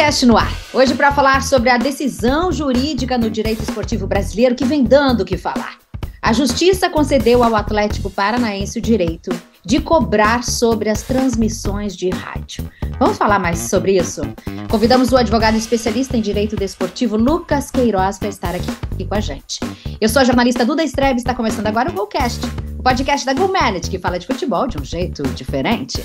GoCast no ar. Hoje para falar sobre a decisão jurídica no direito esportivo brasileiro que vem dando o que falar. A Justiça concedeu ao Atlético Paranaense o direito de cobrar sobre as transmissões de rádio. Vamos falar mais sobre isso? Convidamos o advogado especialista em direito desportivo Lucas Queiroz para estar aqui com a gente. Eu sou a jornalista Duda Strebe e está começando agora o GoCast, o podcast da GoManage, que fala de futebol de um jeito diferente.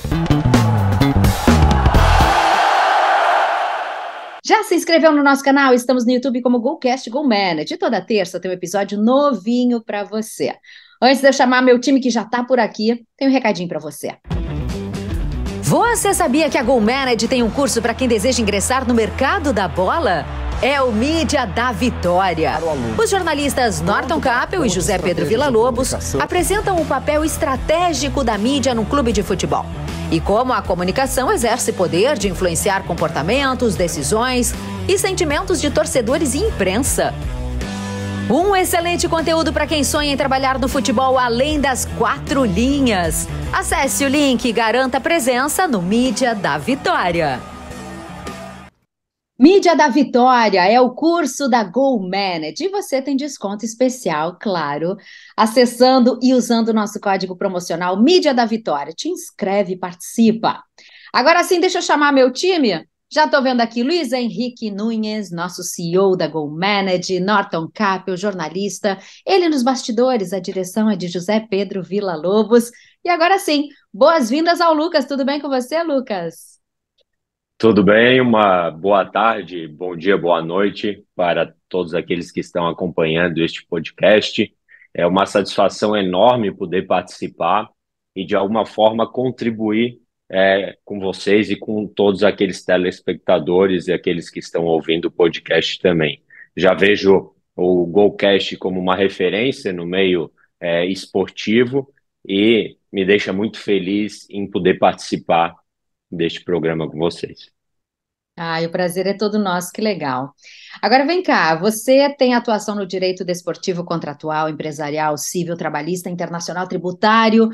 Já se inscreveu no nosso canal? Estamos no YouTube como GoCast GoManage. Toda terça tem um episódio novinho para você. Antes de eu chamar meu time que já está por aqui, tem um recadinho para você. Você sabia que a GoManage tem um curso para quem deseja ingressar no mercado da bola? É o Mídia da Vitória. Os jornalistas Norton Capel e José Pedro Villa-Lobos apresentam o papel estratégico da mídia num clube de futebol. E como a comunicação exerce poder de influenciar comportamentos, decisões e sentimentos de torcedores e imprensa. Um excelente conteúdo para quem sonha em trabalhar no futebol além das 4 linhas. Acesse o link e garanta presença no Mídia da Vitória. Mídia da Vitória é o curso da GoManage e você tem desconto especial, claro, acessando e usando o nosso código promocional Mídia da Vitória. Te inscreve e participa. Agora sim, deixa eu chamar meu time. Já estou vendo aqui Luiz Henrique Nunes, nosso CEO da GoManage, Norton Capel, jornalista. Ele nos bastidores, a direção é de José Pedro Villa-Lobos. E agora sim, boas-vindas ao Lucas. Tudo bem com você, Lucas? Tudo bem, uma boa tarde, bom dia, boa noite para todos aqueles que estão acompanhando este podcast. É uma satisfação enorme poder participar e, de alguma forma, contribuir com vocês e com todos aqueles telespectadores e aqueles que estão ouvindo o podcast também. Já vejo o GoCast como uma referência no meio esportivo e me deixa muito feliz em poder participar deste programa com vocês. O prazer é todo nosso, que legal. Agora vem cá, você tem atuação no direito desportivo contratual, empresarial, civil, trabalhista, internacional, tributário.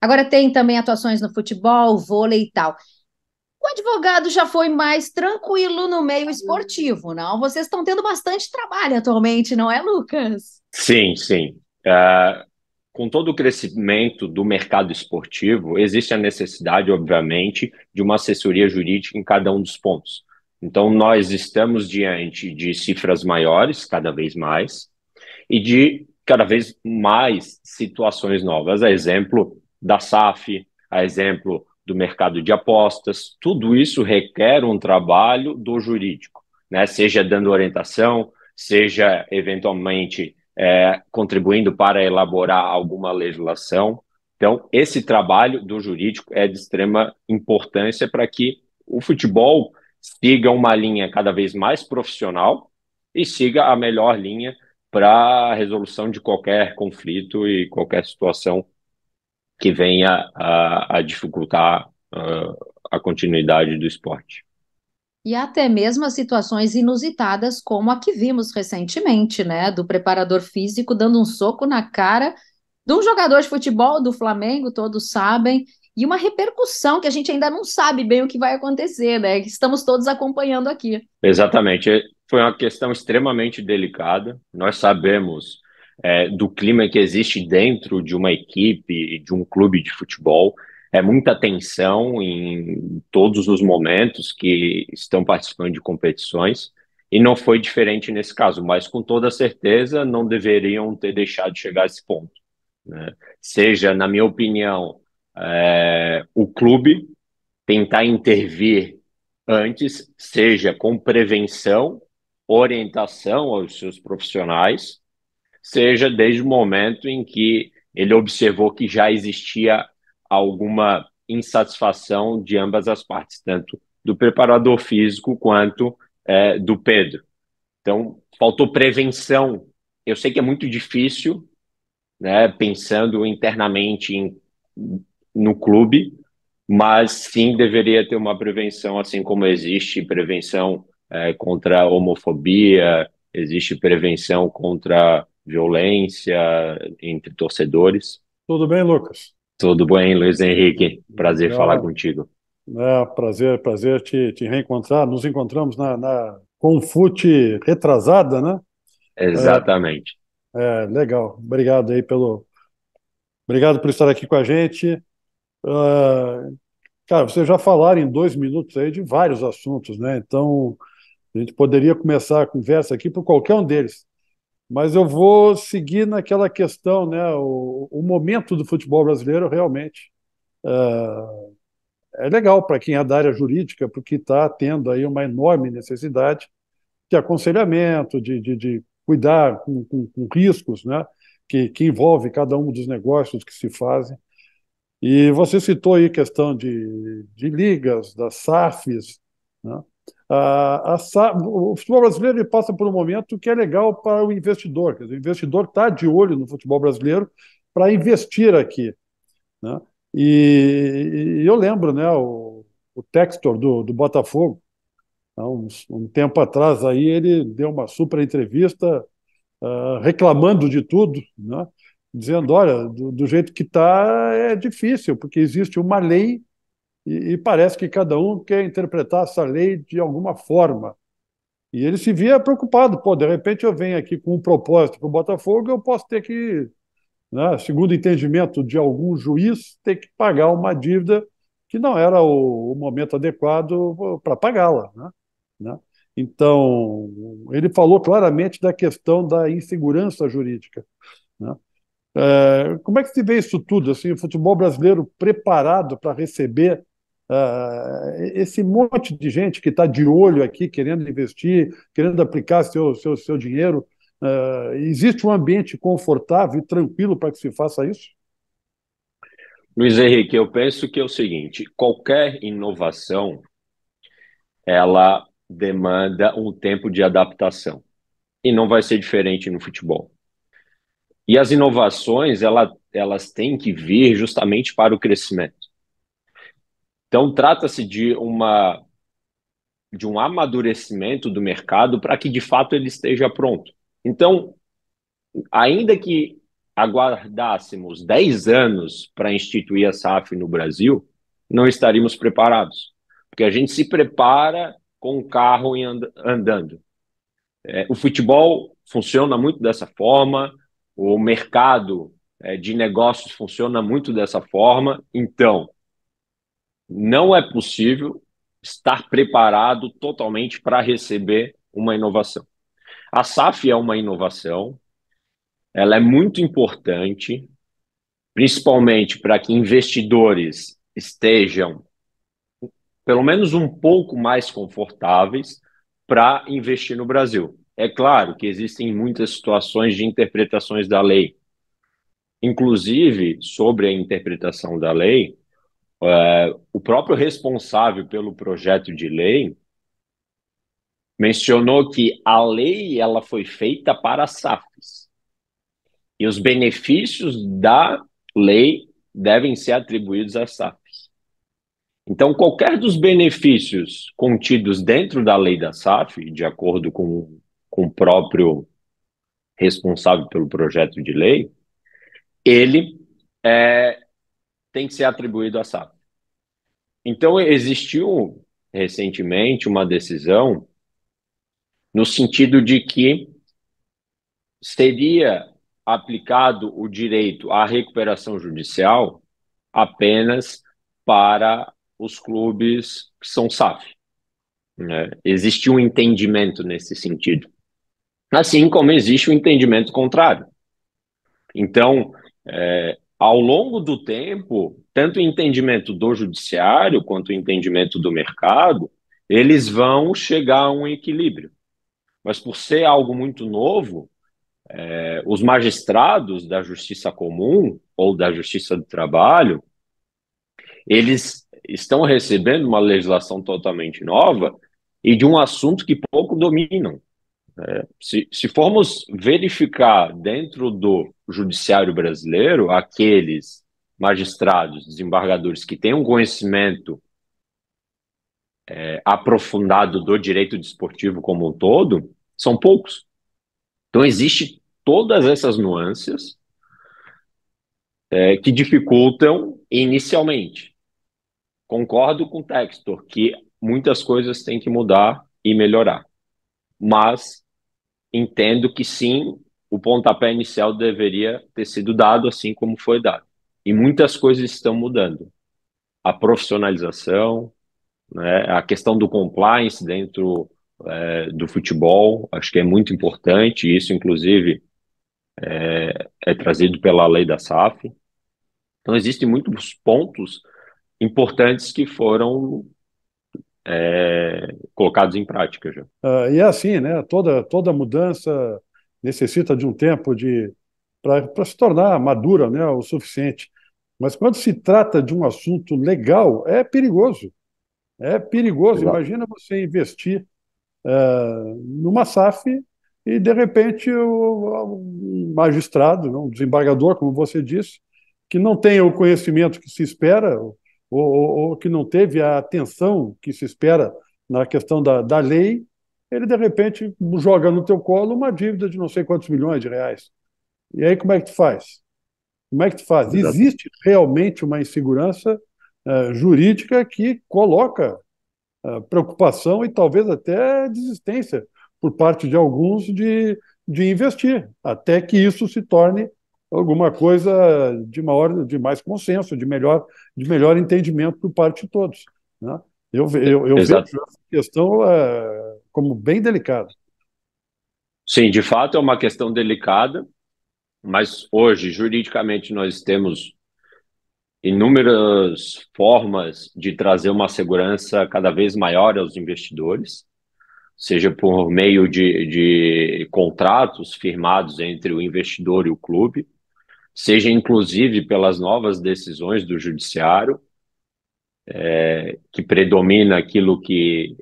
Agora tem também atuações no futebol, vôlei e tal. O advogado já foi mais tranquilo no meio esportivo, não? Vocês estão tendo bastante trabalho atualmente, não é, Lucas? Sim, sim. Com todo o crescimento do mercado esportivo, existe a necessidade, obviamente, de uma assessoria jurídica em cada um dos pontos. Então, nós estamos diante de cifras maiores, cada vez mais, e de cada vez mais situações novas. A exemplo da SAF, a exemplo do mercado de apostas, tudo isso requer um trabalho do jurídico, né? Seja dando orientação, seja eventualmente contribuindo para elaborar alguma legislação. Então, esse trabalho do jurídico é de extrema importância para que o futebol siga uma linha cada vez mais profissional e siga a melhor linha para a resolução de qualquer conflito e qualquer situação que venha a dificultar a continuidade do esporte. E até mesmo as situações inusitadas, como a que vimos recentemente, né? Do preparador físico dando um soco na cara de um jogador de futebol do Flamengo, todos sabem, e uma repercussão que a gente ainda não sabe bem o que vai acontecer, né? Que estamos todos acompanhando aqui. Exatamente. Foi uma questão extremamente delicada. Nós sabemos do clima que existe dentro de uma equipe, de um clube de futebol. É muita tensão em todos os momentos que estão participando de competições, e não foi diferente nesse caso, mas com toda certeza não deveriam ter deixado de chegar a esse ponto, né? Seja, na minha opinião, o clube tentar intervir antes, seja com prevenção, orientação aos seus profissionais, seja desde o momento em que ele observou que já existia alguma insatisfação de ambas as partes, tanto do preparador físico quanto do Pedro. Então, faltou prevenção. Eu sei que é muito difícil, né, pensando internamente no clube, mas sim deveria ter uma prevenção, assim como existe prevenção contra a homofobia, existe prevenção contra violência entre torcedores. Tudo bem, Lucas? Tudo bem, Luiz Henrique? Prazer falar Legal. contigo. Prazer te reencontrar. Nos encontramos na Confute retrasada, né? Exatamente. Legal. Obrigado por estar aqui com a gente. Ah, cara, vocês já falaram em 2 minutos aí de vários assuntos, né? Então, a gente poderia começar a conversa aqui por qualquer um deles. Mas eu vou seguir naquela questão, né? O momento do futebol brasileiro realmente é legal para quem é da área jurídica, porque está tendo aí uma enorme necessidade de aconselhamento, de cuidar com riscos, né? Que envolve cada um dos negócios que se fazem. E você citou aí questão de ligas, das SAFs, né? O futebol brasileiro ele passa por um momento que é legal para o investidor. Quer dizer, o investidor está de olho no futebol brasileiro para investir aqui, né? E eu lembro, né, o Textor do Botafogo, há um tempo atrás, aí ele deu uma super entrevista reclamando de tudo, né? Dizendo, olha, do jeito que está é difícil, porque existe uma lei e parece que cada um quer interpretar essa lei de alguma forma. E ele se via preocupado, pô, de repente eu venho aqui com um propósito para o Botafogo, eu posso ter que, né, segundo o entendimento de algum juiz, ter que pagar uma dívida que não era o momento adequado para pagá-la, né? Então, ele falou claramente da questão da insegurança jurídica, né? Como é que se vê isso tudo, assim, o futebol brasileiro preparado para receber esse monte de gente que está de olho aqui, querendo investir, querendo aplicar seu dinheiro? Existe um ambiente confortável e tranquilo para que se faça isso? Luiz Henrique, eu penso que é o seguinte: qualquer inovação, ela demanda um tempo de adaptação. E não vai ser diferente no futebol. E as inovações, elas têm que vir justamente para o crescimento. Então, trata-se de um amadurecimento do mercado para que, de fato, ele esteja pronto. Então, ainda que aguardássemos 10 anos para instituir a SAF no Brasil, não estaríamos preparados. Porque a gente se prepara com o carro andando. O futebol funciona muito dessa forma, o mercado de negócios funciona muito dessa forma, então não é possível estar preparado totalmente para receber uma inovação. A SAF é uma inovação, ela é muito importante, principalmente para que investidores estejam pelo menos um pouco mais confortáveis para investir no Brasil. É claro que existem muitas situações de interpretações da lei. Inclusive, sobre a interpretação da lei, o próprio responsável pelo projeto de lei mencionou que a lei ela foi feita para SAFs e os benefícios da lei devem ser atribuídos às SAFs. Então, qualquer dos benefícios contidos dentro da lei da SAF, de acordo com o próprio responsável pelo projeto de lei, ele tem que ser atribuído à SAF. Então, existiu recentemente uma decisão no sentido de que seria aplicado o direito à recuperação judicial apenas para os clubes que são SAF, né? Existe um entendimento nesse sentido, assim como existe um entendimento contrário. Então, ao longo do tempo, tanto o entendimento do judiciário quanto o entendimento do mercado, eles vão chegar a um equilíbrio. Mas por ser algo muito novo, os magistrados da Justiça Comum ou da Justiça do Trabalho, eles estão recebendo uma legislação totalmente nova e de um assunto que pouco dominam. Se formos verificar dentro do judiciário brasileiro, aqueles magistrados, desembargadores que têm um conhecimento aprofundado do direito desportivo como um todo, são poucos. Então, existe todas essas nuances que dificultam inicialmente. concordo com o Textor que muitas coisas têm que mudar e melhorar, mas entendo que sim, o pontapé inicial deveria ter sido dado assim como foi dado. E muitas coisas estão mudando. A profissionalização, né, a questão do compliance dentro do futebol, acho que é muito importante, isso inclusive é trazido pela lei da SAF. Então existem muitos pontos importantes que foram colocados em prática já. E é assim, né? Toda mudança necessita de um tempo para se tornar madura, né, o suficiente. Mas quando se trata de um assunto legal, é perigoso. É perigoso. Exato. Imagina você investir numa SAF e, de repente, um magistrado, um desembargador, como você disse, que não tenha o conhecimento que se espera ou que não teve a atenção que se espera na questão da lei, ele, de repente, joga no teu colo uma dívida de não sei quantos milhões de reais. E aí, como é que tu faz? Como é que tu faz? Exato. Existe realmente uma insegurança jurídica que coloca preocupação e talvez até desistência por parte de alguns de investir, até que isso se torne alguma coisa de mais consenso, de melhor entendimento por parte de todos, né? Eu vejo Exato. essa questão como bem delicada. Sim, de fato é uma questão delicada, mas hoje, juridicamente, nós temos inúmeras formas de trazer uma segurança cada vez maior aos investidores, seja por meio de contratos firmados entre o investidor e o clube, seja inclusive pelas novas decisões do judiciário, que predomina aquilo que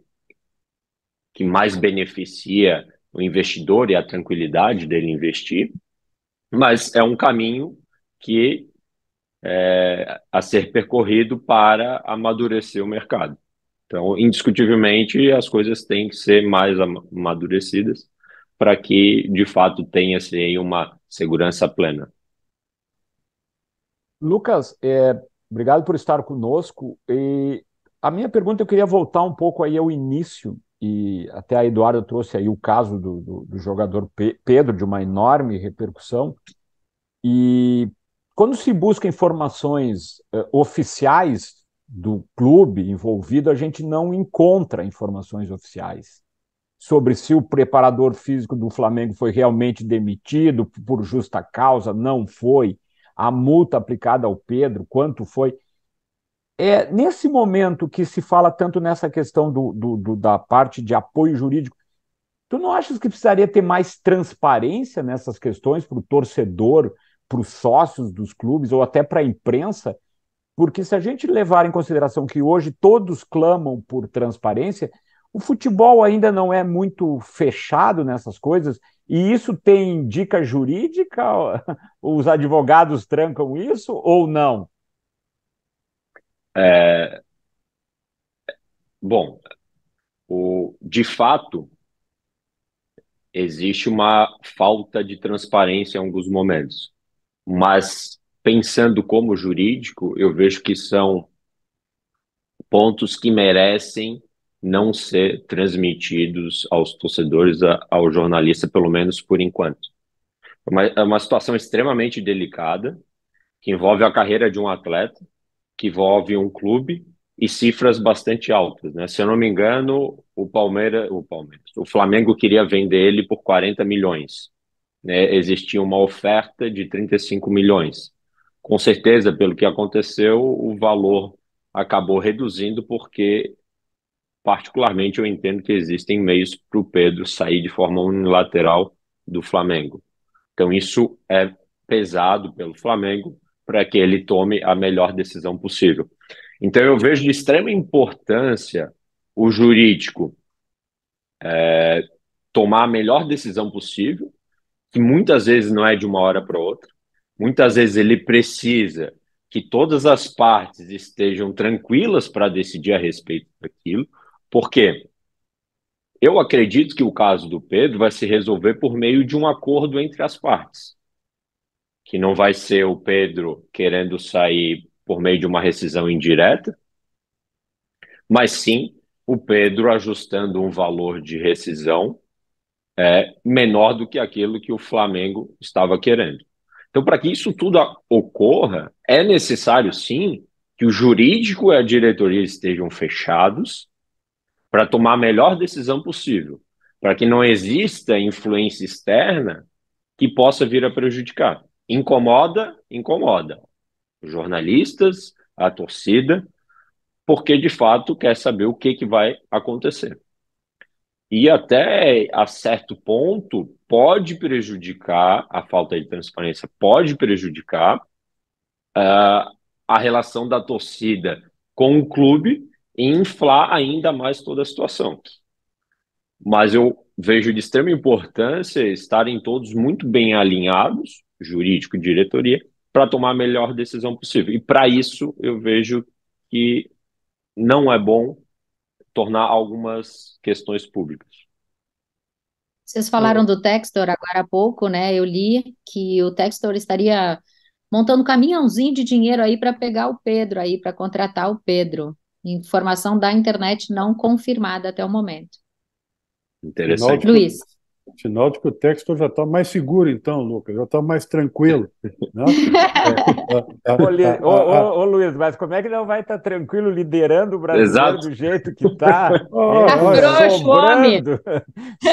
mais beneficia o investidor e a tranquilidade dele investir, mas é um caminho que a ser percorrido para amadurecer o mercado. Então, indiscutivelmente, as coisas têm que ser mais amadurecidas para que, de fato, tenha-se aí uma segurança plena. Lucas, obrigado por estar conosco. E a minha pergunta, eu queria voltar um pouco aí ao início, e até a Eduardo trouxe aí o caso do jogador Pedro, de uma enorme repercussão. E quando se busca informações oficiais do clube envolvido, a gente não encontra informações oficiais sobre se o preparador físico do Flamengo foi realmente demitido por justa causa, não foi, a multa aplicada ao Pedro, quanto foi. Nesse momento que se fala tanto nessa questão da parte de apoio jurídico, tu não achas que precisaria ter mais transparência nessas questões para o torcedor, para os sócios dos clubes ou até para a imprensa? Porque se a gente levar em consideração que hoje todos clamam por transparência, o futebol ainda não é muito fechado nessas coisas, e isso tem dica jurídica? Os advogados trancam isso ou não? Bom, de fato, existe uma falta de transparência em alguns momentos, mas pensando como jurídico, eu vejo que são pontos que merecem não ser transmitidos aos torcedores, ao jornalista, pelo menos por enquanto. É uma situação extremamente delicada, que envolve a carreira de um atleta, que envolve um clube e cifras bastante altas, né? Se eu não me engano, o Flamengo queria vender ele por 40 milhões, né? Existia uma oferta de 35 milhões. Com certeza, pelo que aconteceu, o valor acabou reduzindo porque, particularmente, eu entendo que existem meios para o Pedro sair de forma unilateral do Flamengo. Então, isso é pesado pelo Flamengo para que ele tome a melhor decisão possível. Então, eu vejo de extrema importância o jurídico tomar a melhor decisão possível, que muitas vezes não é de uma hora para outra. Muitas vezes ele precisa que todas as partes estejam tranquilas para decidir a respeito daquilo, porque eu acredito que o caso do Pedro vai se resolver por meio de um acordo entre as partes, que não vai ser o Pedro querendo sair por meio de uma rescisão indireta, mas sim o Pedro ajustando um valor de rescisão menor do que aquilo que o Flamengo estava querendo. Então, para que isso tudo ocorra, é necessário, sim, que o jurídico e a diretoria estejam fechados para tomar a melhor decisão possível, para que não exista influência externa que possa vir a prejudicar. Incomoda, incomoda. Os jornalistas, a torcida, porque de fato quer saber o que vai acontecer. E até a certo ponto pode prejudicar a falta de transparência, pode prejudicar a relação da torcida com o clube e inflar ainda mais toda a situação. Mas eu vejo de extrema importância estarem todos muito bem alinhados, jurídico e diretoria, para tomar a melhor decisão possível. E para isso eu vejo que não é bom tornar algumas questões públicas. Vocês falaram do Textor agora há pouco, né? Eu li que o Textor estaria montando um caminhãozinho de dinheiro aí para pegar o Pedro aí, para contratar o Pedro. Informação da internet não confirmada até o momento. Interessante. Luiz. Sinal de que o Textor já está mais seguro, então, Lucas, já está mais tranquilo. Né? Ô, Luiz, mas como é que não vai estar tranquilo liderando o brasileiro do jeito que está?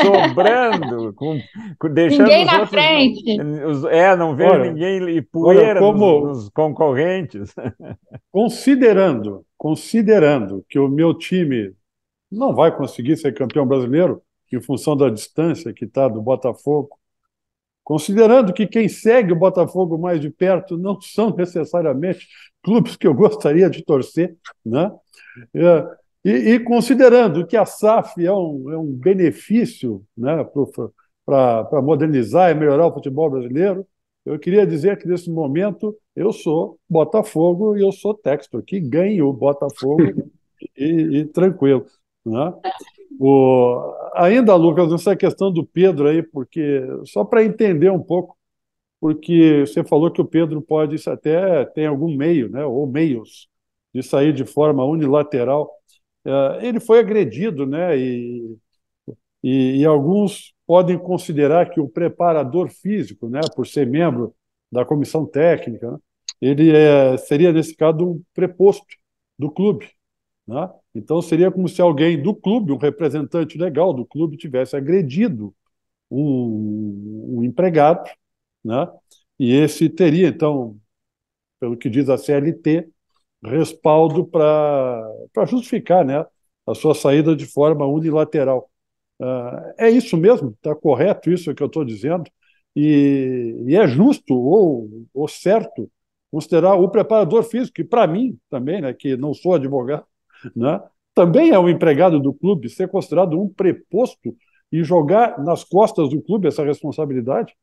Sobrando, deixando ninguém os na outros, frente. Não vejo ninguém e poeira nos concorrentes. Considerando que o meu time não vai conseguir ser campeão brasileiro, em função da distância que está do Botafogo, considerando que quem segue o Botafogo mais de perto não são necessariamente clubes que eu gostaria de torcer, né? E considerando que a SAF é um benefício, né, para modernizar e melhorar o futebol brasileiro, eu queria dizer que, nesse momento, eu sou Botafogo e eu sou Textor, que ganho o Botafogo e tranquilo. Né? Ainda, Lucas, nessa questão do Pedro aí, porque só para entender um pouco, porque você falou que o Pedro pode até tem algum meio, né, ou meios de sair de forma unilateral. Ele foi agredido, né, e alguns podem considerar que o preparador físico, né, por ser membro da comissão técnica, né, ele seria, nesse caso, um preposto do clube. Né? Então, seria como se alguém do clube, um representante legal do clube, tivesse agredido um empregado, né? E esse teria, então, pelo que diz a CLT, respaldo para justificar, né, a sua saída de forma unilateral. É isso mesmo? Está correto isso que eu estou dizendo? E é justo ou certo considerar o preparador físico, que para mim também, né, que não sou advogado, né, também é um empregado do clube, ser considerado um preposto e jogar nas costas do clube essa responsabilidade?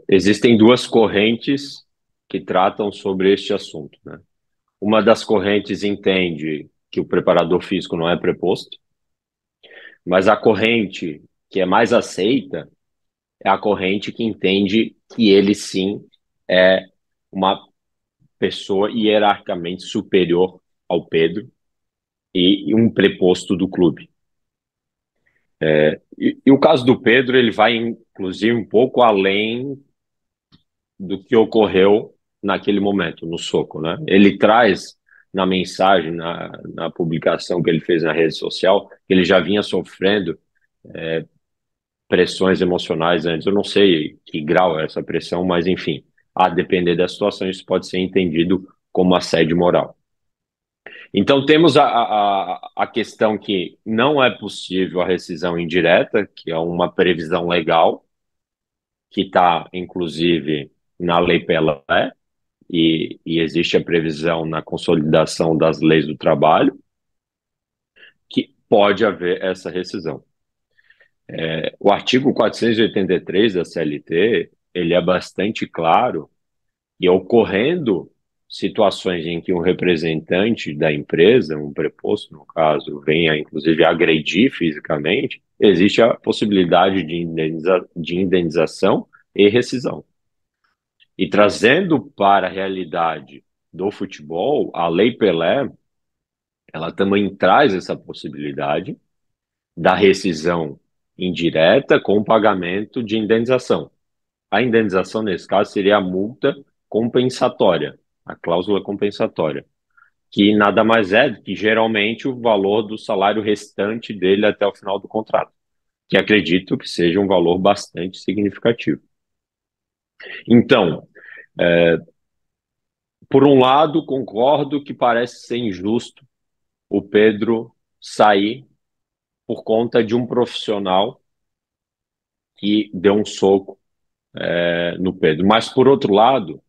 Existem duas correntes que tratam sobre este assunto, né? Uma das correntes entende que o preparador físico não é preposto, mas a corrente que é mais aceita é a corrente que entende que ele sim é uma pessoa hierarquicamente superior ao Pedro e um preposto do clube. E o caso do Pedro, ele vai inclusive um pouco além do que ocorreu naquele momento, no soco, né? Ele traz na mensagem, na publicação que ele fez na rede social, que ele já vinha sofrendo pressões emocionais antes. Eu não sei que grau é essa pressão, mas enfim, a depender da situação, isso pode ser entendido como assédio moral. Então, temos a questão que não é possível a rescisão indireta, que é uma previsão legal, que está, inclusive, na Lei Pelé, e existe a previsão na consolidação das leis do trabalho, que pode haver essa rescisão. O artigo 483 da CLT, ele é bastante claro, e ocorrendo situações em que um representante da empresa, um preposto no caso, venha inclusive agredir fisicamente, existe a possibilidade de indenização e rescisão. E trazendo para a realidade do futebol, a Lei Pelé, ela também traz essa possibilidade da rescisão indireta com pagamento de indenização. A indenização, nesse caso, seria a multa compensatória, a cláusula compensatória, que nada mais é do que geralmente o valor do salário restante dele até o final do contrato, que acredito que seja um valor bastante significativo. Então, por um lado, concordo que parece ser injusto o Pedro sair por conta de um profissional que deu um soco no Pedro. Mas, por outro lado,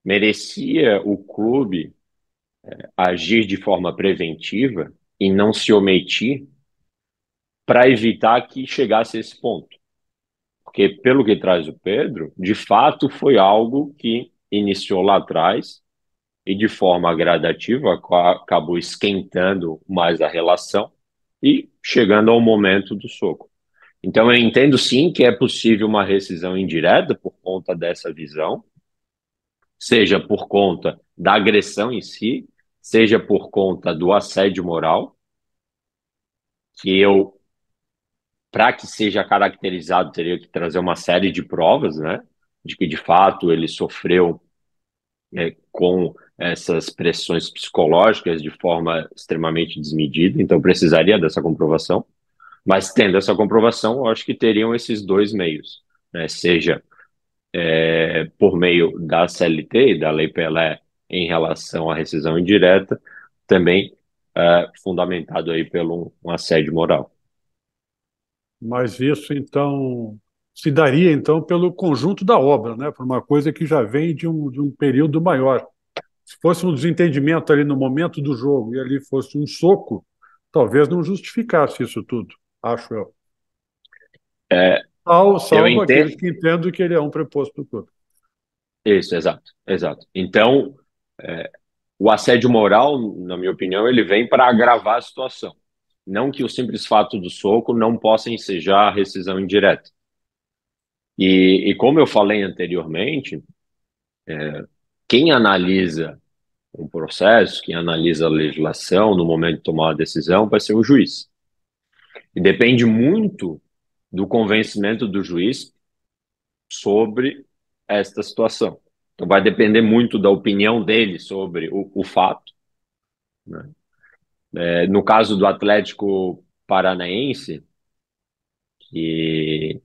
merecia o clube agir de forma preventiva e não se omitir para evitar que chegasse a esse ponto. Porque, pelo que traz o Pedro, de fato foi algo que iniciou lá atrás e, de forma gradativa, acabou esquentando mais a relação e chegando ao momento do soco. Então, eu entendo sim que é possível uma rescisão indireta por conta dessa visão, seja por conta da agressão em si, seja por conta do assédio moral, que eu, para que seja caracterizado, teria que trazer uma série de provas, né, de que de fato ele sofreu com essas pressões psicológicas de forma extremamente desmedida, então precisaria dessa comprovação. Mas tendo essa comprovação, eu acho que teriam esses dois meios, né, seja por meio da CLT e da Lei Pelé em relação à rescisão indireta, também fundamentado aí pelo um assédio moral. Mas isso, então, se daria, então, pelo conjunto da obra, né? Por uma coisa que já vem de um período maior. Se fosse um desentendimento ali no momento do jogo e ali fosse um soco, talvez não justificasse isso tudo, acho eu. Eu Salvo aqueles entendo. que entendem que ele é um preposto do clube. Isso, exato, exato. Então, o assédio moral, na minha opinião, ele vem para agravar a situação. Não que o simples fato do soco não possa ensejar a rescisão indireta. E como eu falei anteriormente, quem analisa um processo, quem analisa a legislação no momento de tomar a decisão vai ser o juiz. E depende muito do convencimento do juiz sobre esta situação. Então vai depender muito da opinião dele sobre o fato, né? No caso do Atlético Paranaense, que,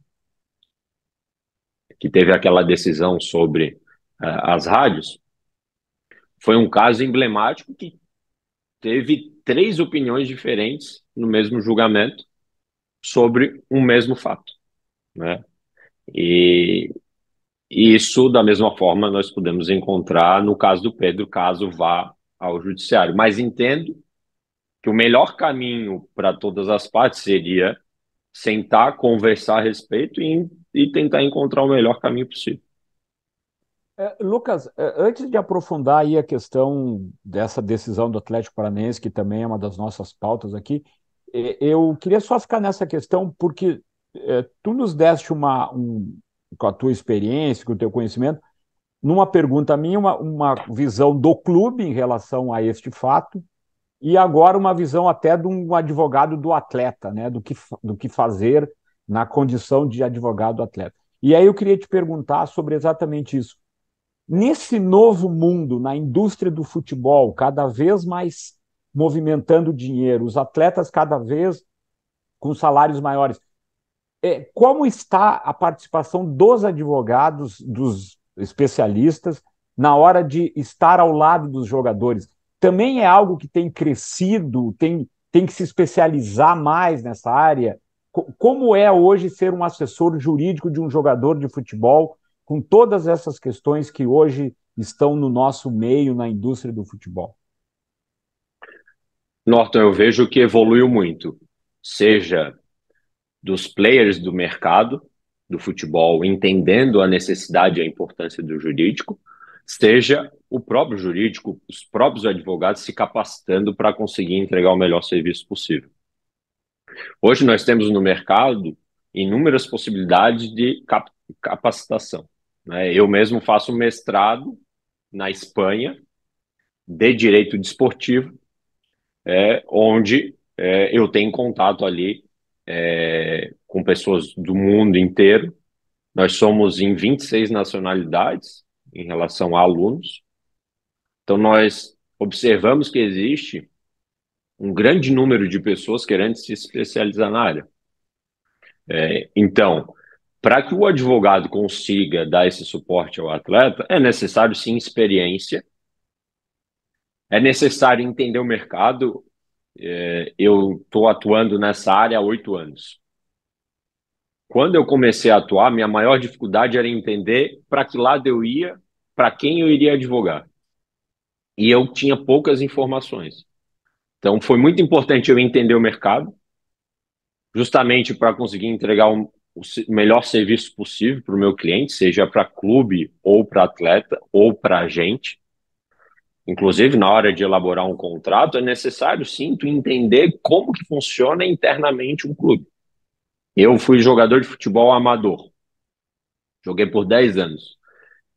que teve aquela decisão sobre as rádios, foi um caso emblemático que teve três opiniões diferentes no mesmo julgamento sobre um mesmo fato, né? E isso, da mesma forma, nós podemos encontrar no caso do Pedro, caso vá ao judiciário. Mas entendo que o melhor caminho para todas as partes seria sentar, conversar a respeito e tentar encontrar o melhor caminho possível. Lucas, antes de aprofundar aí a questão dessa decisão do Atlético Paranaense, que também é uma das nossas pautas aqui, eu queria só ficar nessa questão porque tu nos deste com a tua experiência, com o teu conhecimento, numa pergunta minha, uma visão do clube em relação a este fato, e agora uma visão até de um advogado do atleta, né, do que fazer na condição de advogado do atleta. E aí eu queria te perguntar sobre exatamente isso. Nesse novo mundo, na indústria do futebol, cada vez mais movimentando dinheiro, os atletas cada vez com salários maiores, como está a participação dos advogados, dos especialistas, na hora de estar ao lado dos jogadores? Também é algo que tem crescido, tem que se especializar mais nessa área? Como é hoje ser um assessor jurídico de um jogador de futebol, com todas essas questões que hoje estão no nosso meio, na indústria do futebol? Norton, eu vejo que evoluiu muito, seja dos players do mercado do futebol entendendo a necessidade e a importância do jurídico, seja o próprio jurídico, os próprios advogados se capacitando para conseguir entregar o melhor serviço possível. Hoje nós temos no mercado inúmeras possibilidades de capacitação, né? Eu mesmo faço mestrado na Espanha de Direito Desportivo, onde eu tenho contato ali com pessoas do mundo inteiro. Nós somos em 26 nacionalidades em relação a alunos. Então, nós observamos que existe um grande número de pessoas querendo se especializar na área. Então, para que o advogado consiga dar esse suporte ao atleta, é necessário, sim, experiência, é necessário entender o mercado. Eu estou atuando nessa área há 8 anos. Quando eu comecei a atuar, minha maior dificuldade era entender para que lado eu ia, para quem eu iria advogar. E eu tinha poucas informações. Então, foi muito importante eu entender o mercado, justamente para conseguir entregar o melhor serviço possível para o meu cliente, seja para clube, ou para atleta, ou para agente. Inclusive, na hora de elaborar um contrato, é necessário, sim, tu entender como que funciona internamente um clube. Eu fui jogador de futebol amador. Joguei por 10 anos.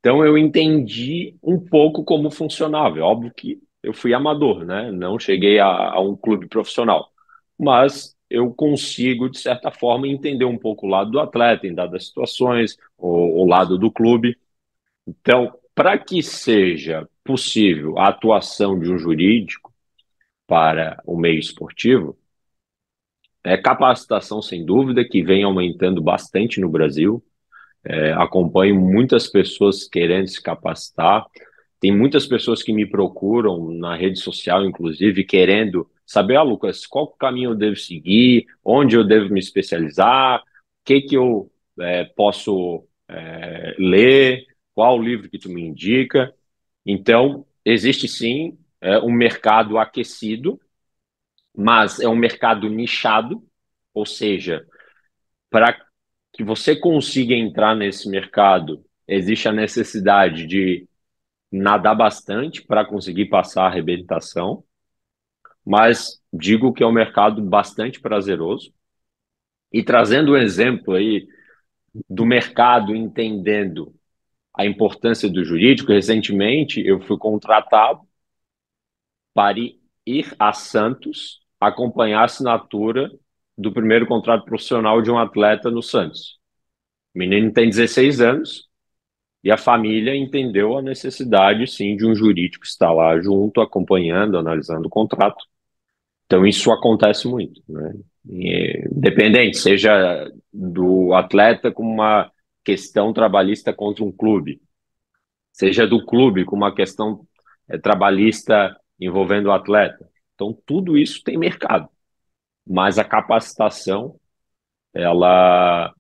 Então, eu entendi um pouco como funcionava. É óbvio que eu fui amador, né? Não cheguei a um clube profissional. Mas eu consigo, de certa forma, entender um pouco o lado do atleta, em dadas situações, o lado do clube. Então, para que seja possível a atuação de um jurídico para o meio esportivo, capacitação, sem dúvida, que vem aumentando bastante no Brasil. Acompanho muitas pessoas querendo se capacitar. Tem muitas pessoas que me procuram na rede social, inclusive, querendo saber, Lucas, qual caminho eu devo seguir, onde eu devo me especializar, o que eu posso ler, qual livro que tu me indica. Então, existe sim um mercado aquecido, mas é um mercado nichado, ou seja, para que você consiga entrar nesse mercado, existe a necessidade de nadar bastante para conseguir passar a arrebentação, mas digo que é um mercado bastante prazeroso. E trazendo um exemplo aí do mercado entendendo a importância do jurídico, recentemente eu fui contratado para ir a Santos acompanhar a assinatura do primeiro contrato profissional de um atleta no Santos. O menino tem 16 anos, e a família entendeu a necessidade, sim, de um jurídico estar lá junto, acompanhando, analisando o contrato. Então, isso acontece muito, né? Independente, seja do atleta com uma questão trabalhista contra um clube, seja do clube com uma questão trabalhista envolvendo o atleta. Então, tudo isso tem mercado. Mas a capacitação, ela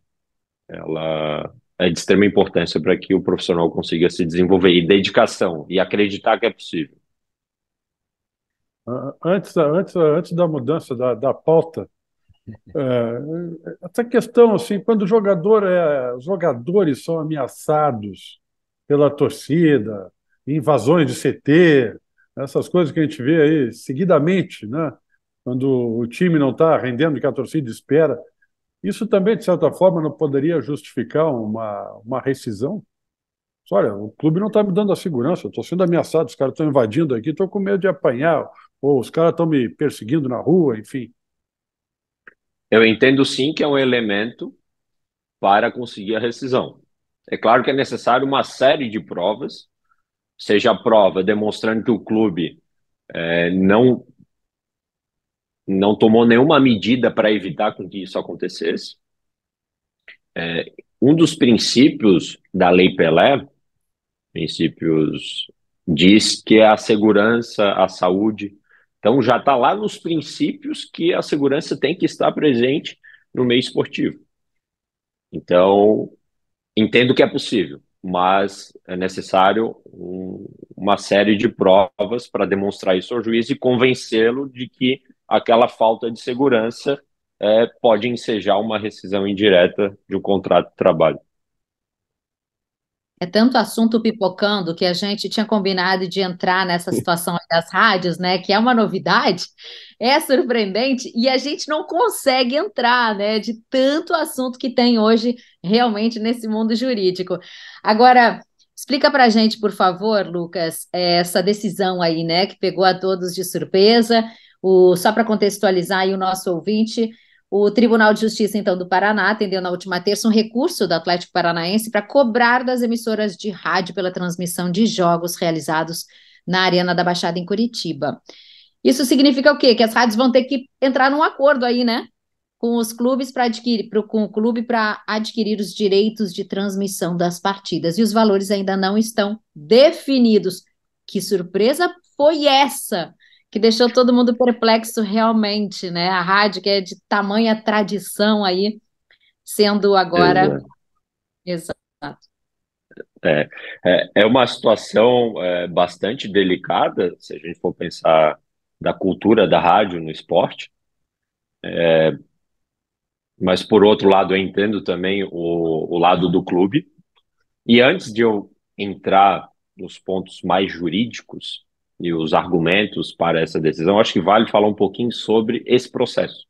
é de extrema importância para que o profissional consiga se desenvolver, e dedicação, e acreditar que é possível. Antes da mudança da pauta, essa questão, assim, quando os jogadores são ameaçados pela torcida, invasões de CT, essas coisas que a gente vê aí seguidamente, né? Quando o time não está rendendo o que a torcida espera, isso também, de certa forma, não poderia justificar uma rescisão? Olha, o clube não está me dando a segurança, eu estou sendo ameaçado, os caras estão invadindo aqui, estou com medo de apanhar, ou os caras estão me perseguindo na rua, enfim. Eu entendo sim que é um elemento para conseguir a rescisão. É claro que é necessário uma série de provas, seja a prova demonstrando que o clube não tomou nenhuma medida para evitar com que isso acontecesse. Um dos princípios da Lei Pelé, princípios, diz que é a segurança, a saúde. Então já está lá nos princípios que a segurança tem que estar presente no meio esportivo. Então, entendo que é possível, mas é necessário uma série de provas para demonstrar isso ao juiz e convencê-lo de que aquela falta de segurança pode ensejar uma rescisão indireta de um contrato de trabalho. É tanto assunto pipocando que a gente tinha combinado de entrar nessa situação das rádios, né? Que é uma novidade, é surpreendente e a gente não consegue entrar, né? De tanto assunto que tem hoje realmente nesse mundo jurídico. Agora, explica para a gente, por favor, Lucas, essa decisão aí, né? Que pegou a todos de surpresa. Só para contextualizar aí o nosso ouvinte, o Tribunal de Justiça, então, do Paraná atendeu na última terça um recurso do Atlético Paranaense para cobrar das emissoras de rádio pela transmissão de jogos realizados na Arena da Baixada em Curitiba. Isso significa o quê? Que as rádios vão ter que entrar num acordo aí, né? Com os clubes para adquirir, com o clube para adquirir os direitos de transmissão das partidas. E os valores ainda não estão definidos. Que surpresa foi essa? Que deixou todo mundo perplexo realmente, né? A rádio, que é de tamanha tradição aí, sendo agora. Exato. É uma situação bastante delicada, se a gente for pensar da cultura da rádio no esporte, mas por outro lado eu entendo também o lado do clube. E antes de eu entrar nos pontos mais jurídicos e os argumentos para essa decisão, acho que vale falar um pouquinho sobre esse processo,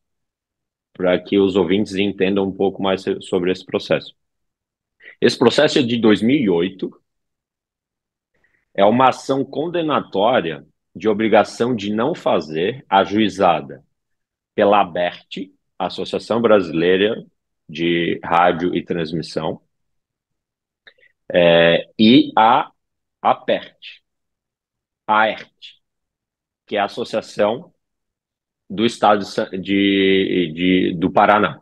para que os ouvintes entendam um pouco mais sobre esse processo. Esse processo é de 2008, é uma ação condenatória de obrigação de não fazer, ajuizada pela ABERT, Associação Brasileira de Rádio e Transmissão, e a AERT, que é a Associação do Estado do Paraná.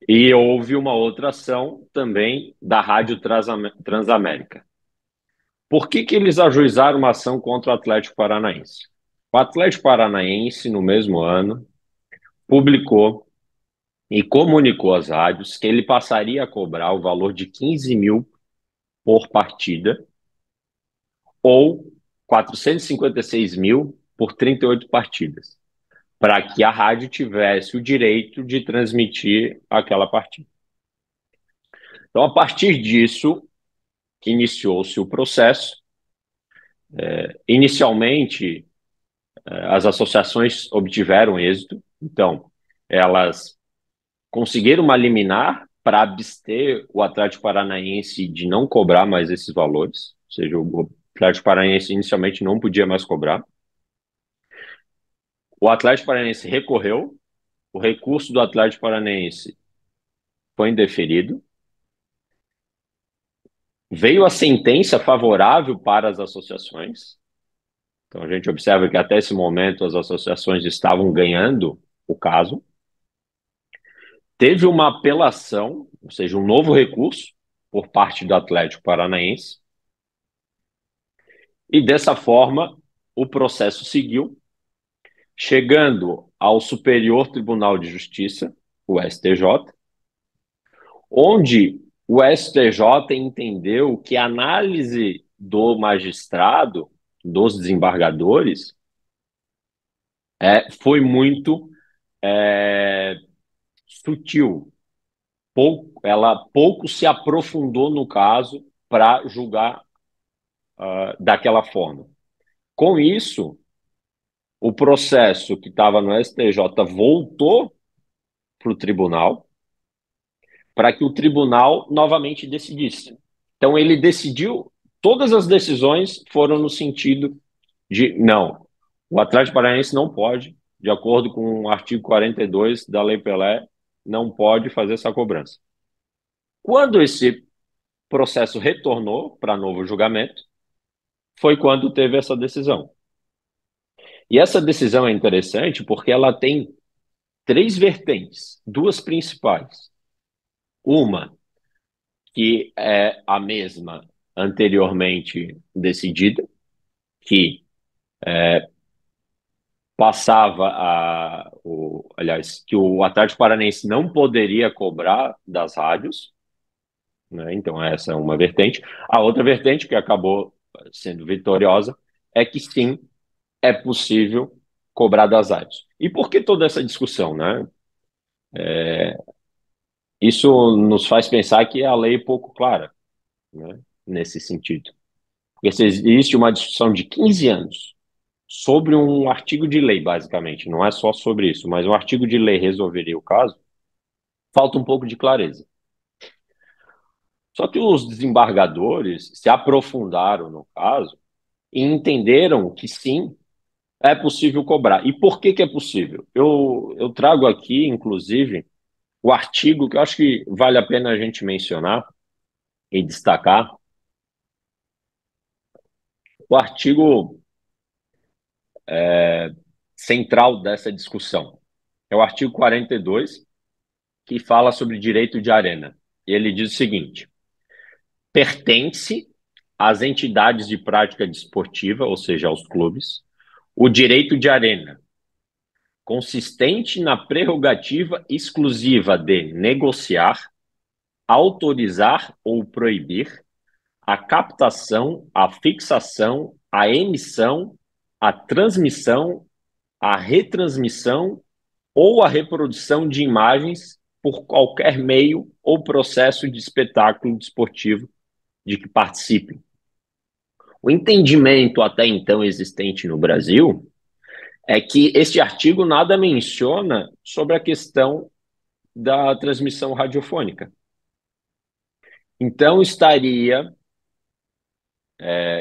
E houve uma outra ação também da Rádio Transamérica. Por que eles ajuizaram uma ação contra o Atlético Paranaense? O Atlético Paranaense, no mesmo ano, publicou e comunicou às rádios que ele passaria a cobrar o valor de 15 mil por partida ou 456 mil por 38 partidas, para que a rádio tivesse o direito de transmitir aquela partida. Então, a partir disso, iniciou-se o processo. Inicialmente, as associações obtiveram êxito, então, elas conseguiram uma liminar para abster o Atlético Paranaense de não cobrar mais esses valores, ou seja, o Atlético Paranaense inicialmente não podia mais cobrar. O Atlético Paranaense recorreu, o recurso do Atlético Paranaense foi indeferido, veio a sentença favorável para as associações. Então a gente observa que até esse momento as associações estavam ganhando o caso. Teve uma apelação, ou seja, um novo recurso por parte do Atlético Paranaense. E dessa forma o processo seguiu, chegando ao Superior Tribunal de Justiça, o STJ, onde o STJ entendeu que a análise do magistrado, dos desembargadores, foi muito sutil. Ela pouco se aprofundou no caso para julgar daquela forma. Com isso, o processo que estava no STJ voltou para o tribunal, para que o tribunal novamente decidisse. Então, ele decidiu, todas as decisões foram no sentido de, não, o Atlético Paranaense não pode, de acordo com o artigo 42 da Lei Pelé, não pode fazer essa cobrança. Quando esse processo retornou para novo julgamento, foi quando teve essa decisão. E essa decisão é interessante porque ela tem três vertentes, duas principais. Uma, que é a mesma anteriormente decidida, que que o Atlético Paranaense não poderia cobrar das rádios, né? Então essa é uma vertente. A outra vertente, que acabou sendo vitoriosa, é que sim, é possível cobrar das rádios. E por que toda essa discussão, né? Isso nos faz pensar que a lei é pouco clara, né, nesse sentido. Porque se existe uma discussão de 15 anos sobre um artigo de lei, basicamente, não é só sobre isso, mas um artigo de lei resolveria o caso, falta um pouco de clareza. Só que os desembargadores se aprofundaram no caso e entenderam que sim, É possível cobrar. E por que que é possível? Eu trago aqui, inclusive, o artigo que eu acho que vale a pena a gente mencionar e destacar. O artigo central dessa discussão é o artigo 42, que fala sobre direito de arena. E ele diz o seguinte: pertence às entidades de prática desportiva, ou seja, aos clubes, o direito de arena, consistente na prerrogativa exclusiva de negociar, autorizar ou proibir a captação, a fixação, a emissão, a transmissão, a retransmissão ou a reprodução de imagens por qualquer meio ou processo de espetáculo desportivo de que participem. O entendimento até então existente no Brasil é que este artigo nada menciona sobre a questão da transmissão radiofônica. Então, estaria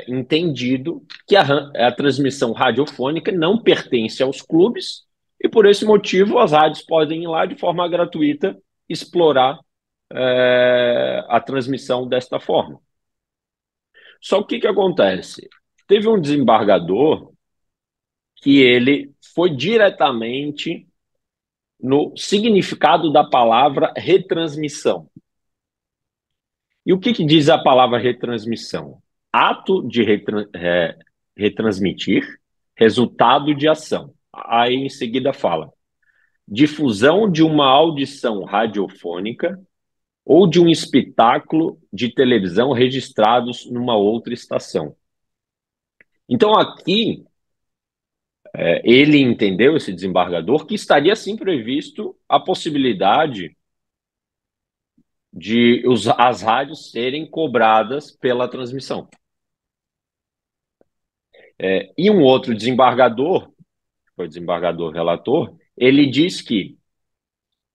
entendido que a transmissão radiofônica não pertence aos clubes e, por esse motivo, as rádios podem ir lá de forma gratuita explorar a transmissão desta forma. Só que o que acontece? Teve um desembargador que ele foi diretamente no significado da palavra retransmissão. E o que diz a palavra retransmissão? Ato de retransmitir, resultado de ação. Aí em seguida fala: difusão de uma audição radiofônica ou de um espetáculo de televisão registrados numa outra estação. Então aqui ele entendeu, esse desembargador, que estaria sim previsto a possibilidade de as rádios serem cobradas pela transmissão. E um outro desembargador, que foi o desembargador relator, ele diz que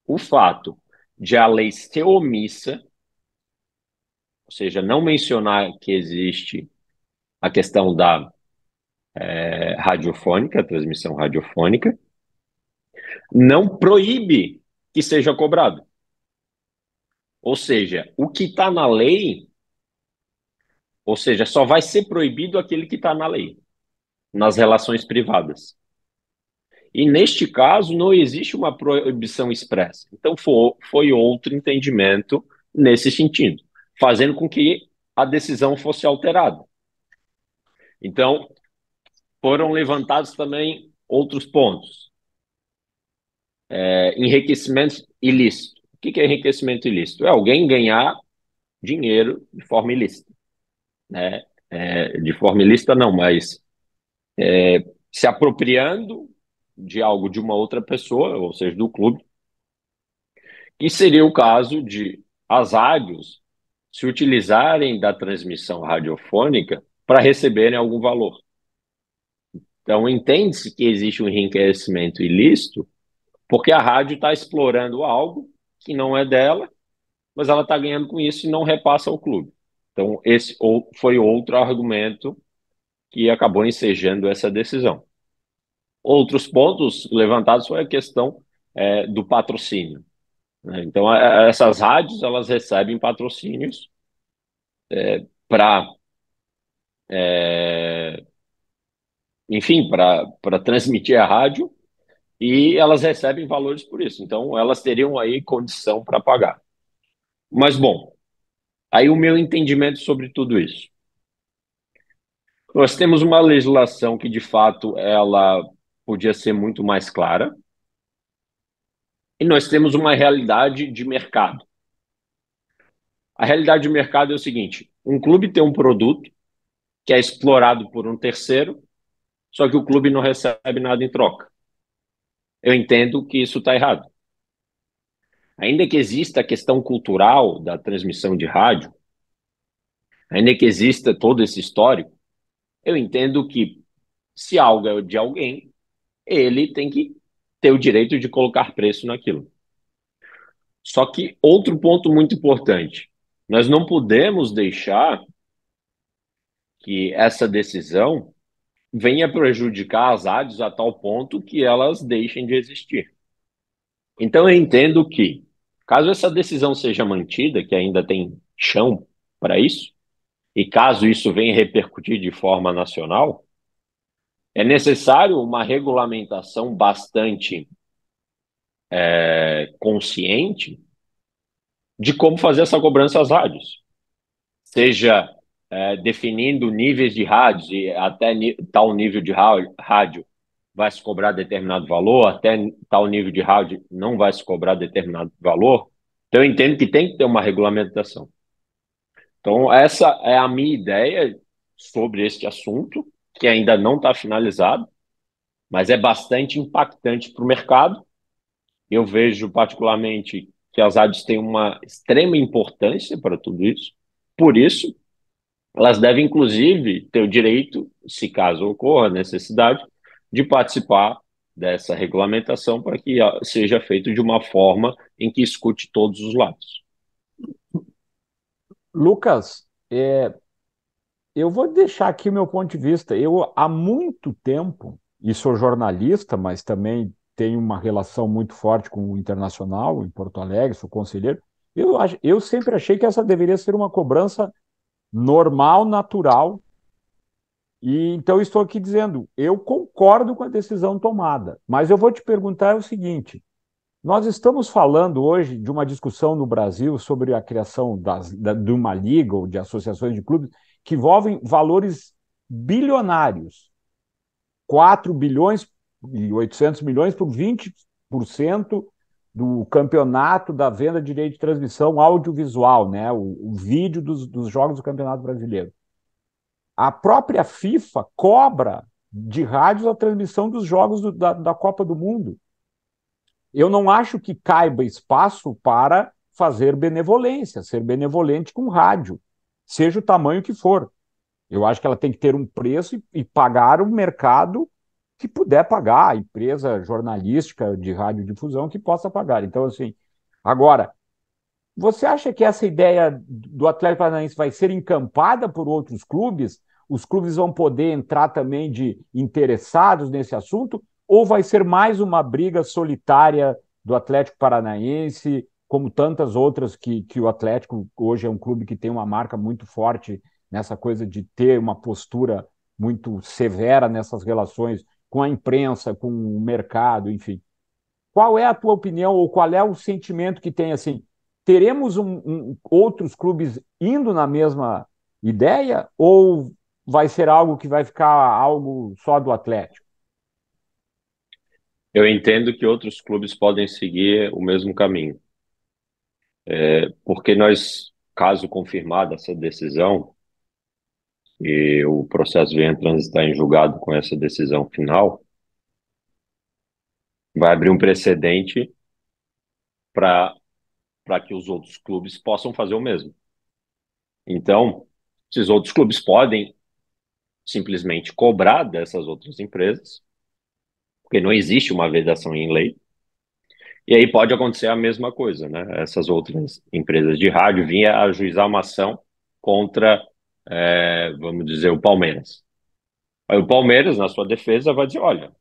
o fato de a lei ser omissa, ou seja, não mencionar que existe a questão da radiofônica, a transmissão radiofônica, não proíbe que seja cobrado. Ou seja, o que está na lei, ou seja, só vai ser proibido aquele que está na lei, nas relações privadas. E neste caso não existe uma proibição expressa. Então foi outro entendimento nesse sentido, fazendo com que a decisão fosse alterada. Então foram levantados também outros pontos. Enriquecimento ilícito. O que é enriquecimento ilícito? É alguém ganhar dinheiro de forma ilícita. Né? De forma ilícita não, mas se apropriando de algo de uma outra pessoa, ou seja, do clube, que seria o caso de as rádios se utilizarem da transmissão radiofônica para receberem algum valor. Então, entende-se que existe um enriquecimento ilícito porque a rádio está explorando algo que não é dela, mas ela está ganhando com isso e não repassa ao clube. Então, esse foi outro argumento que acabou ensejando essa decisão. Outros pontos levantados foi a questão do patrocínio. Né? Então, essas rádios elas recebem patrocínios para, enfim, para transmitir a rádio e elas recebem valores por isso. Então, elas teriam aí condição para pagar. Mas, bom, aí o meu entendimento sobre tudo isso. Nós temos uma legislação que, de fato, ela podia ser muito mais clara e nós temos uma realidade de mercado. A realidade de mercado é o seguinte: um clube tem um produto que é explorado por um terceiro, só que o clube não recebe nada em troca. Eu entendo que isso está errado. Ainda que exista a questão cultural da transmissão de rádio, ainda que exista todo esse histórico, eu entendo que se algo é de alguém, ele tem que ter o direito de colocar preço naquilo. Só que outro ponto muito importante, nós não podemos deixar que essa decisão venha prejudicar as rádios a tal ponto que elas deixem de existir. Então, eu entendo que, caso essa decisão seja mantida, que ainda tem chão para isso, e caso isso venha repercutir de forma nacional, é necessário uma regulamentação bastante consciente de como fazer essa cobrança às rádios, seja definindo níveis de rádios e até tal nível de rádio vai se cobrar determinado valor, até tal nível de rádio não vai se cobrar determinado valor. Então, eu entendo que tem que ter uma regulamentação. Então, essa é a minha ideia sobre este assunto, que ainda não está finalizado, mas é bastante impactante para o mercado. Eu vejo particularmente que as rádios têm uma extrema importância para tudo isso. Por isso, elas devem, inclusive, ter o direito, se caso ocorra a necessidade, de participar dessa regulamentação para que seja feito de uma forma em que escute todos os lados. Lucas, eu vou deixar aqui o meu ponto de vista. Eu, há muito tempo, e sou jornalista, mas também tenho uma relação muito forte com o internacional, em Porto Alegre, sou conselheiro. Eu sempre achei que essa deveria ser uma cobrança normal, natural. E então estou aqui dizendo, eu concordo com a decisão tomada, mas eu vou te perguntar o seguinte: nós estamos falando hoje de uma discussão no Brasil sobre a criação de uma liga ou de associações de clubes que envolvem valores bilionários, 4 bilhões e 800 milhões por 20% do campeonato da venda de direito de transmissão audiovisual, né? O vídeo dos jogos do Campeonato Brasileiro. A própria FIFA cobra de rádios a transmissão dos jogos da Copa do Mundo. Eu não acho que caiba espaço para fazer benevolência, ser benevolente com rádio, seja o tamanho que for. Eu acho que ela tem que ter um preço e pagar o mercado que puder pagar, a empresa jornalística de radiodifusão que possa pagar. Então, assim, agora, você acha que essa ideia do Atlético Paranaense vai ser encampada por outros clubes? Os clubes vão poder entrar também de interessados nesse assunto? Ou vai ser mais uma briga solitária do Atlético Paranaense, como tantas outras que o Atlético hoje é um clube que tem uma marca muito forte nessa coisa de ter uma postura muito severa nessas relações com a imprensa, com o mercado, enfim. Qual é a tua opinião ou qual é o sentimento que tem assim? Teremos outros clubes indo na mesma ideia ou vai ser algo que vai ficar algo só do Atlético? Eu entendo que outros clubes podem seguir o mesmo caminho, porque nós, caso confirmada essa decisão, e o processo venha transitar em julgado com essa decisão final, vai abrir um precedente para que os outros clubes possam fazer o mesmo. Então, esses outros clubes podem simplesmente cobrar dessas outras empresas, porque não existe uma vedação em lei, e aí pode acontecer a mesma coisa, né? Essas outras empresas de rádio vinham ajuizar uma ação contra, vamos dizer, o Palmeiras. Aí o Palmeiras, na sua defesa, vai dizer, olha,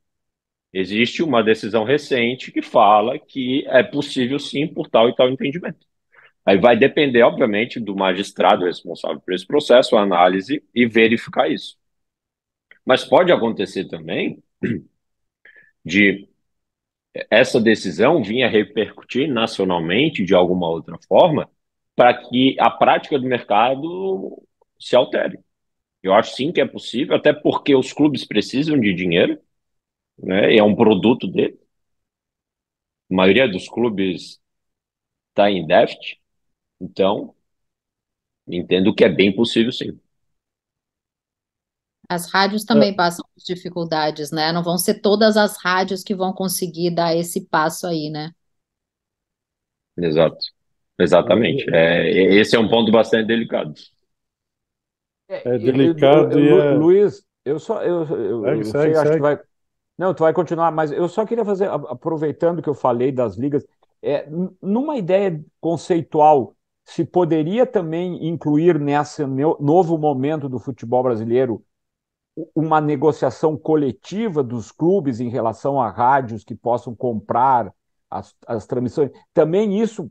existe uma decisão recente que fala que é possível sim por tal e tal entendimento. Aí vai depender, obviamente, do magistrado responsável por esse processo, a análise e verificar isso. Mas pode acontecer também de essa decisão vir a repercutir nacionalmente de alguma outra forma para que a prática do mercado se altere. Eu acho sim que é possível, até porque os clubes precisam de dinheiro, né? E é um produto dele. A maioria dos clubes está em déficit, então entendo que é bem possível sim. As rádios É, também passam por dificuldades, né? Não vão ser todas as rádios que vão conseguir dar esse passo aí, né? Exato. Exatamente. Esse é um ponto bastante delicado. é delicado e Luiz, segue, eu sei, segue, acho que tu segue. vai. Não, tu vai continuar, mas eu só queria fazer, aproveitando que eu falei das ligas, numa ideia conceitual, se poderia também incluir nesse novo momento do futebol brasileiro uma negociação coletiva dos clubes em relação a rádios que possam comprar as transmissões. Também isso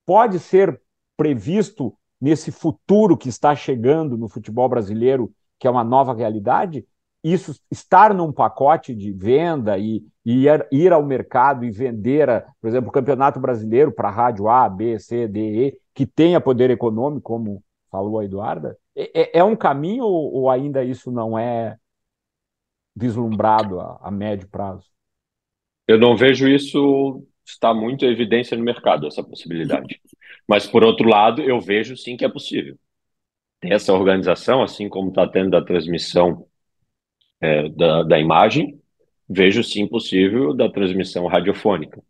pode ser previsto nesse futuro que está chegando no futebol brasileiro, que é uma nova realidade? Isso estar num pacote de venda e ir ao mercado e vender, por exemplo, o Campeonato Brasileiro para a rádio A, B, C, D, E, que tenha poder econômico, como falou a Eduarda, é um caminho ou ainda isso não é vislumbrado a médio prazo? Eu não vejo isso estar muito em evidência no mercado, essa possibilidade. Mas, por outro lado, eu vejo sim que é possível. Tem essa organização, assim como está tendo da transmissão da imagem, vejo sim possível da transmissão radiofônica.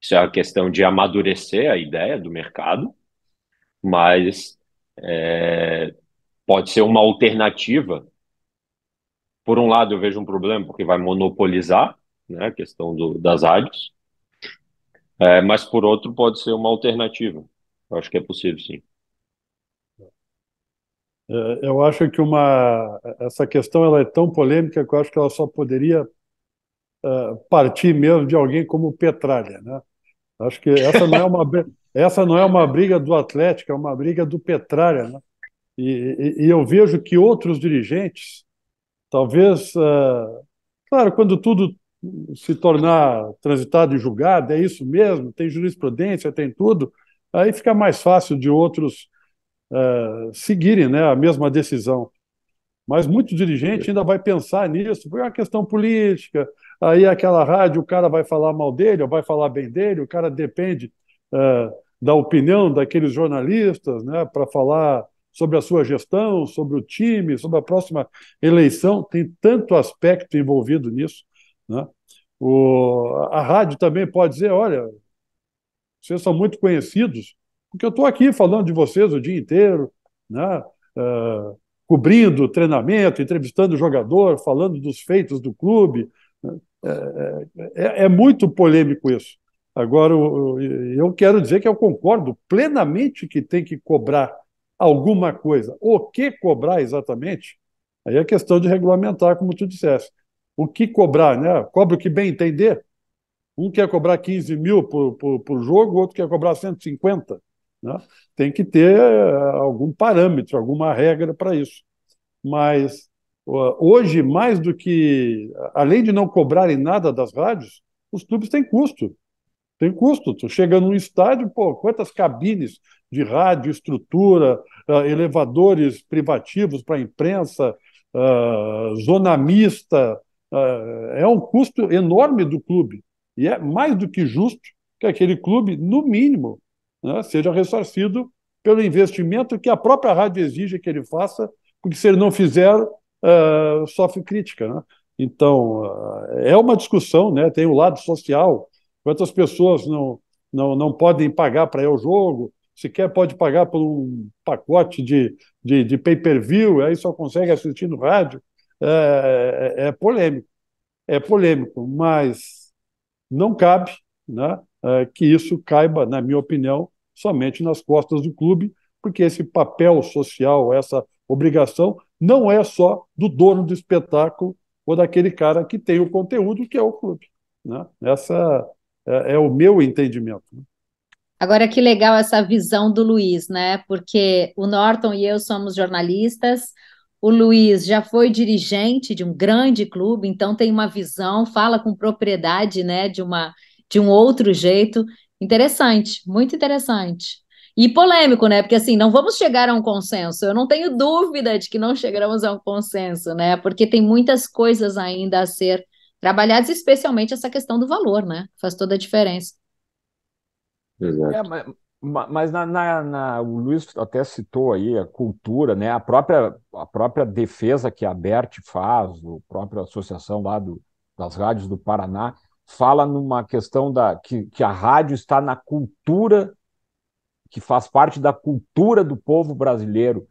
Isso é uma questão de amadurecer a ideia do mercado, mas pode ser uma alternativa. Por um lado, eu vejo um problema, porque vai monopolizar, né, a questão das rádios, mas por outro, pode ser uma alternativa. Eu acho que é possível, sim. Eu acho que essa questão ela é tão polêmica que eu acho que ela só poderia partir mesmo de alguém como o Petralha, né? Acho que essa não é uma briga do Atlético, é uma briga do Petralha, né? E eu vejo que outros dirigentes, talvez, claro, quando tudo se tornar transitado e julgado, é isso mesmo, tem jurisprudência, tem tudo, aí fica mais fácil de outros seguirem, né, a mesma decisão. Mas muito dirigente ainda vai pensar nisso, porque é uma questão política. Aí aquela rádio, o cara vai falar mal dele, ou vai falar bem dele, o cara depende da opinião daqueles jornalistas, né, para falar sobre a sua gestão, sobre o time, sobre a próxima eleição. Tem tanto aspecto envolvido nisso, né? A rádio também pode dizer, olha, vocês são muito conhecidos, porque eu estou aqui falando de vocês o dia inteiro, né? Cobrindo treinamento, entrevistando o jogador, falando dos feitos do clube. É muito polêmico isso. Agora, eu quero dizer que eu concordo plenamente que tem que cobrar alguma coisa. O que cobrar exatamente? Aí é questão de regulamentar, como tu disseste. O que cobrar, né? Cobra o que bem entender. Um quer cobrar 15 mil por jogo, o outro quer cobrar 150. Né? Tem que ter algum parâmetro, alguma regra para isso. Mas hoje, mais do que, além de não cobrarem nada das rádios, os clubes têm custo. Tem custo. Tu chega num estádio, pô, quantas cabines de rádio, estrutura, elevadores privativos para a imprensa, zona mista. É um custo enorme do clube. E é mais do que justo que aquele clube, no mínimo, né, seja ressarcido pelo investimento que a própria rádio exige que ele faça, porque se ele não fizer, sofre crítica. Né? Então, é uma discussão, né? Tem o lado social. Quantas pessoas não podem pagar para ir ao jogo? Sequer pode pagar por um pacote de pay-per-view, aí só consegue assistir no rádio. Polêmico. É polêmico, mas não cabe, né, que isso caiba, na minha opinião, somente nas costas do clube, porque esse papel social, essa obrigação, não é só do dono do espetáculo ou daquele cara que tem o conteúdo, que é o clube. Né? Essa é o meu entendimento. Agora, que legal essa visão do Luiz, né? Porque o Norton e eu somos jornalistas, o Luiz já foi dirigente de um grande clube, então tem uma visão, fala com propriedade, né? De um outro jeito. Interessante, muito interessante. E polêmico, né? Porque assim, não vamos chegar a um consenso. Eu não tenho dúvida de que não chegaremos a um consenso, né? Porque tem muitas coisas ainda a ser trabalhadas, especialmente essa questão do valor, né? Faz toda a diferença. Exato. Mas o Luiz até citou aí a cultura, né? A própria defesa que a ABERT faz, a própria associação lá das rádios do Paraná, fala numa questão que a rádio está na cultura, que faz parte da cultura do povo brasileiro.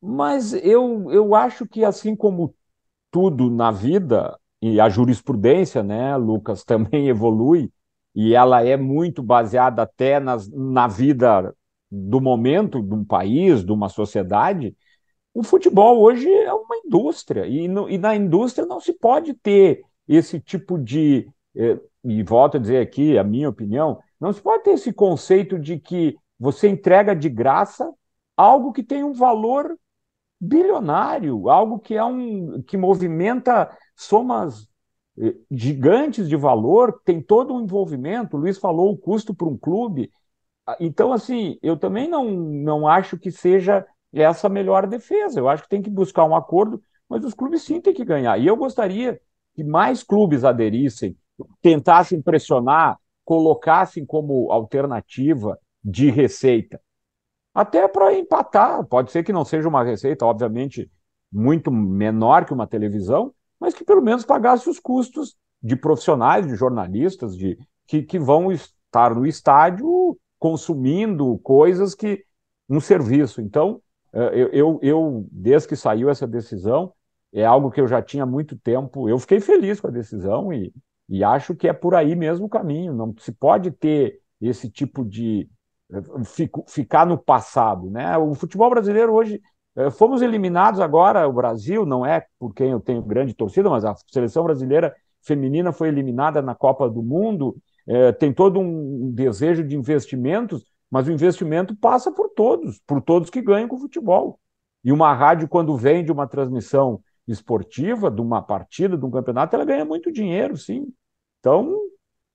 Mas eu acho que, assim como tudo na vida, e a jurisprudência, né, Lucas, também evolui, e ela é muito baseada até na vida do momento de um país, de uma sociedade. o futebol hoje é uma indústria, e na indústria não se pode ter esse tipo de, e volto a dizer aqui a minha opinião, não se pode ter esse conceito de que você entrega de graça algo que tem um valor bilionário, algo que movimenta somas gigantes de valor, tem todo um envolvimento. O Luiz falou o custo para um clube. Então, assim, eu também não acho que seja essa a melhor defesa. Eu acho que tem que buscar um acordo, mas os clubes sim têm que ganhar. E eu gostaria que mais clubes aderissem, tentassem pressionar, colocassem como alternativa de receita, até para empatar. Pode ser que não seja uma receita, obviamente, muito menor que uma televisão, mas que pelo menos pagasse os custos de profissionais, de jornalistas, que vão estar no estádio consumindo coisas que um serviço. Então, desde que saiu essa decisão, é algo que eu já tinha há muito tempo. Eu fiquei feliz com a decisão e acho que é por aí mesmo o caminho. Não se pode ter esse tipo de ficar no passado, né? O futebol brasileiro hoje, fomos eliminados agora, o Brasil, não é por quem eu tenho grande torcida, mas a seleção brasileira feminina foi eliminada na Copa do Mundo, tem todo um desejo de investimentos, mas o investimento passa por todos que ganham com o futebol. E uma rádio, quando vem de uma transmissão esportiva, de uma partida, de um campeonato, ela ganha muito dinheiro, sim. Então,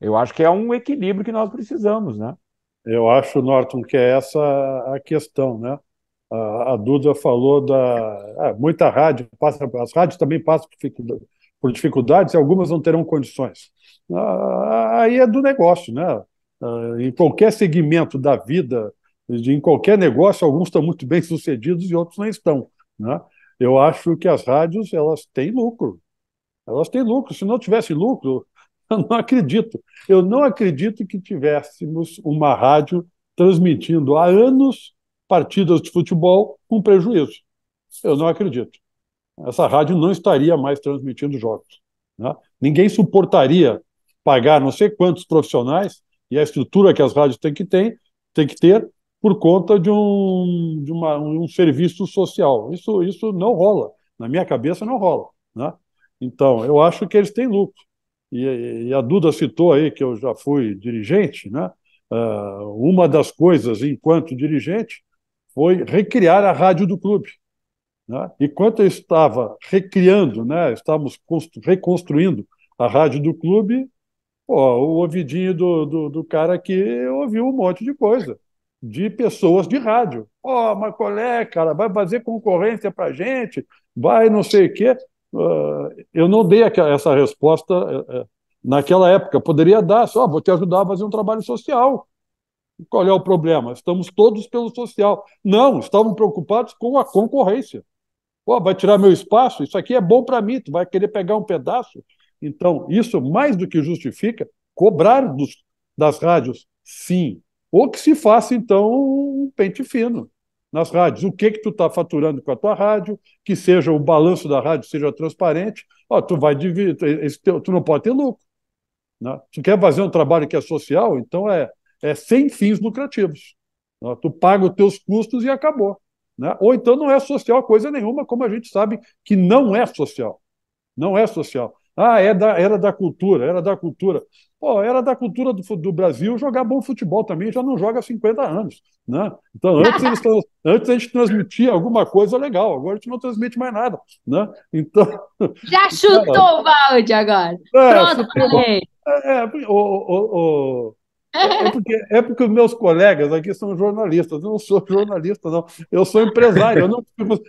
eu acho que é um equilíbrio que nós precisamos, né? Eu acho, Norton, que é essa a questão, né? A Duda falou muita rádio passa, as rádios também passam por dificuldades e algumas não terão condições. Aí é do negócio, né? Em qualquer segmento da vida, em qualquer negócio, alguns estão muito bem sucedidos e outros não estão, né? Eu acho que as rádios elas têm lucro. Elas têm lucro. Se não tivesse lucro, eu não acredito. Eu não acredito que tivéssemos uma rádio transmitindo há anos partidas de futebol com prejuízo. Eu não acredito. Essa rádio não estaria mais transmitindo jogos, né? Ninguém suportaria pagar não sei quantos profissionais e a estrutura que as rádios têm que ter por conta um serviço social. Isso não rola. Na minha cabeça não rola, né? Então, eu acho que eles têm lucro. E a Duda citou aí que eu já fui dirigente, né? Uma das coisas, enquanto dirigente, foi recriar a rádio do clube, né? Enquanto eu estava recriando, né? Estávamos reconstruindo a rádio do clube, pô, o ouvidinho do cara que ouviu um monte de coisa, de pessoas de rádio. Mas qual é, cara? Vai fazer concorrência para gente? Vai não sei o quê. Eu não dei essa resposta naquela época. Poderia dar, só vou te ajudar a fazer um trabalho social. Qual é o problema? Estamos todos pelo social. Não, estavam preocupados com a concorrência. Vai tirar meu espaço? Isso aqui é bom para mim, tu vai querer pegar um pedaço? Então, isso mais do que justifica cobrar das rádios, sim. Ou que se faça, então, um pente fino nas rádios. O que tu está faturando com a tua rádio, que seja o balanço da rádio seja transparente. Tu vai dividir, tu não pode ter lucro, né? Tu quer fazer um trabalho que é social, então é sem fins lucrativos, né? Tu paga os teus custos e acabou, né? Ou então não é social coisa nenhuma, como a gente sabe que não é social. Não é social. Era da cultura, era da cultura. Era da cultura do Brasil jogar bom futebol também, já não joga há 50 anos, né? Então, antes a gente transmitia alguma coisa legal, agora a gente não transmite mais nada, né? Então, Já chutou o balde agora. Pronto, falei. Porque os meus colegas aqui são jornalistas. Eu não sou jornalista, não. Eu sou empresário.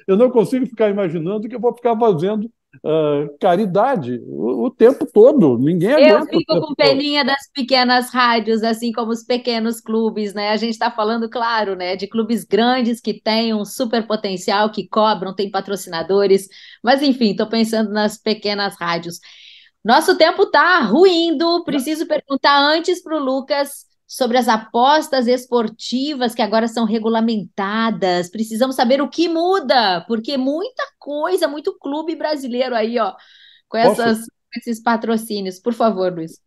Eu não consigo ficar imaginando que eu vou ficar fazendo caridade o tempo todo. Ninguém Eu aguenta o fico tempo com todo. peninha das pequenas rádios, assim como os pequenos clubes, né? A gente está falando, claro, né, de clubes grandes que têm um super potencial, que cobram, têm patrocinadores, mas enfim, estou pensando nas pequenas rádios. Nosso tempo está ruindo. Preciso perguntar antes para o Lucas sobre as apostas esportivas que agora são regulamentadas. Precisamos saber o que muda, porque muita coisa, muito clube brasileiro aí, ó, com Posso? esses patrocínios. Por favor, Luiz.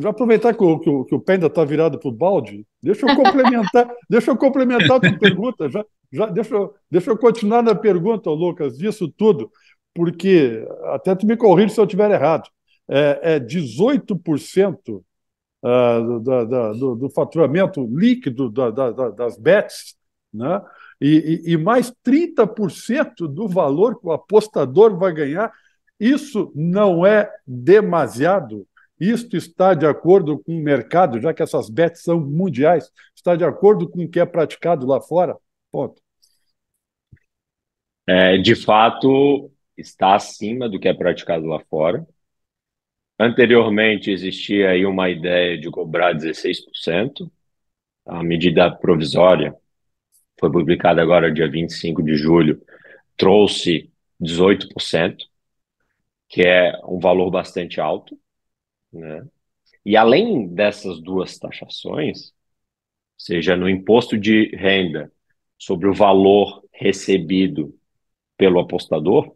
Já aproveitar que o Penda está virado para o balde, deixa eu complementar a tua pergunta. deixa eu continuar na pergunta, Lucas, disso tudo, porque até tu me corrige se eu estiver errado. É 18% do faturamento líquido das bets, né? E mais 30% do valor que o apostador vai ganhar. Isso não é demasiado? Isto está de acordo com o mercado, já que essas bets são mundiais, está de acordo com o que é praticado lá fora? Ponto. De fato, está acima do que é praticado lá fora. Anteriormente, existia aí uma ideia de cobrar 16%. A medida provisória foi publicada agora, dia 25 de julho, trouxe 18%, que é um valor bastante alto, né? E além dessas duas taxações, seja no imposto de renda sobre o valor recebido pelo apostador,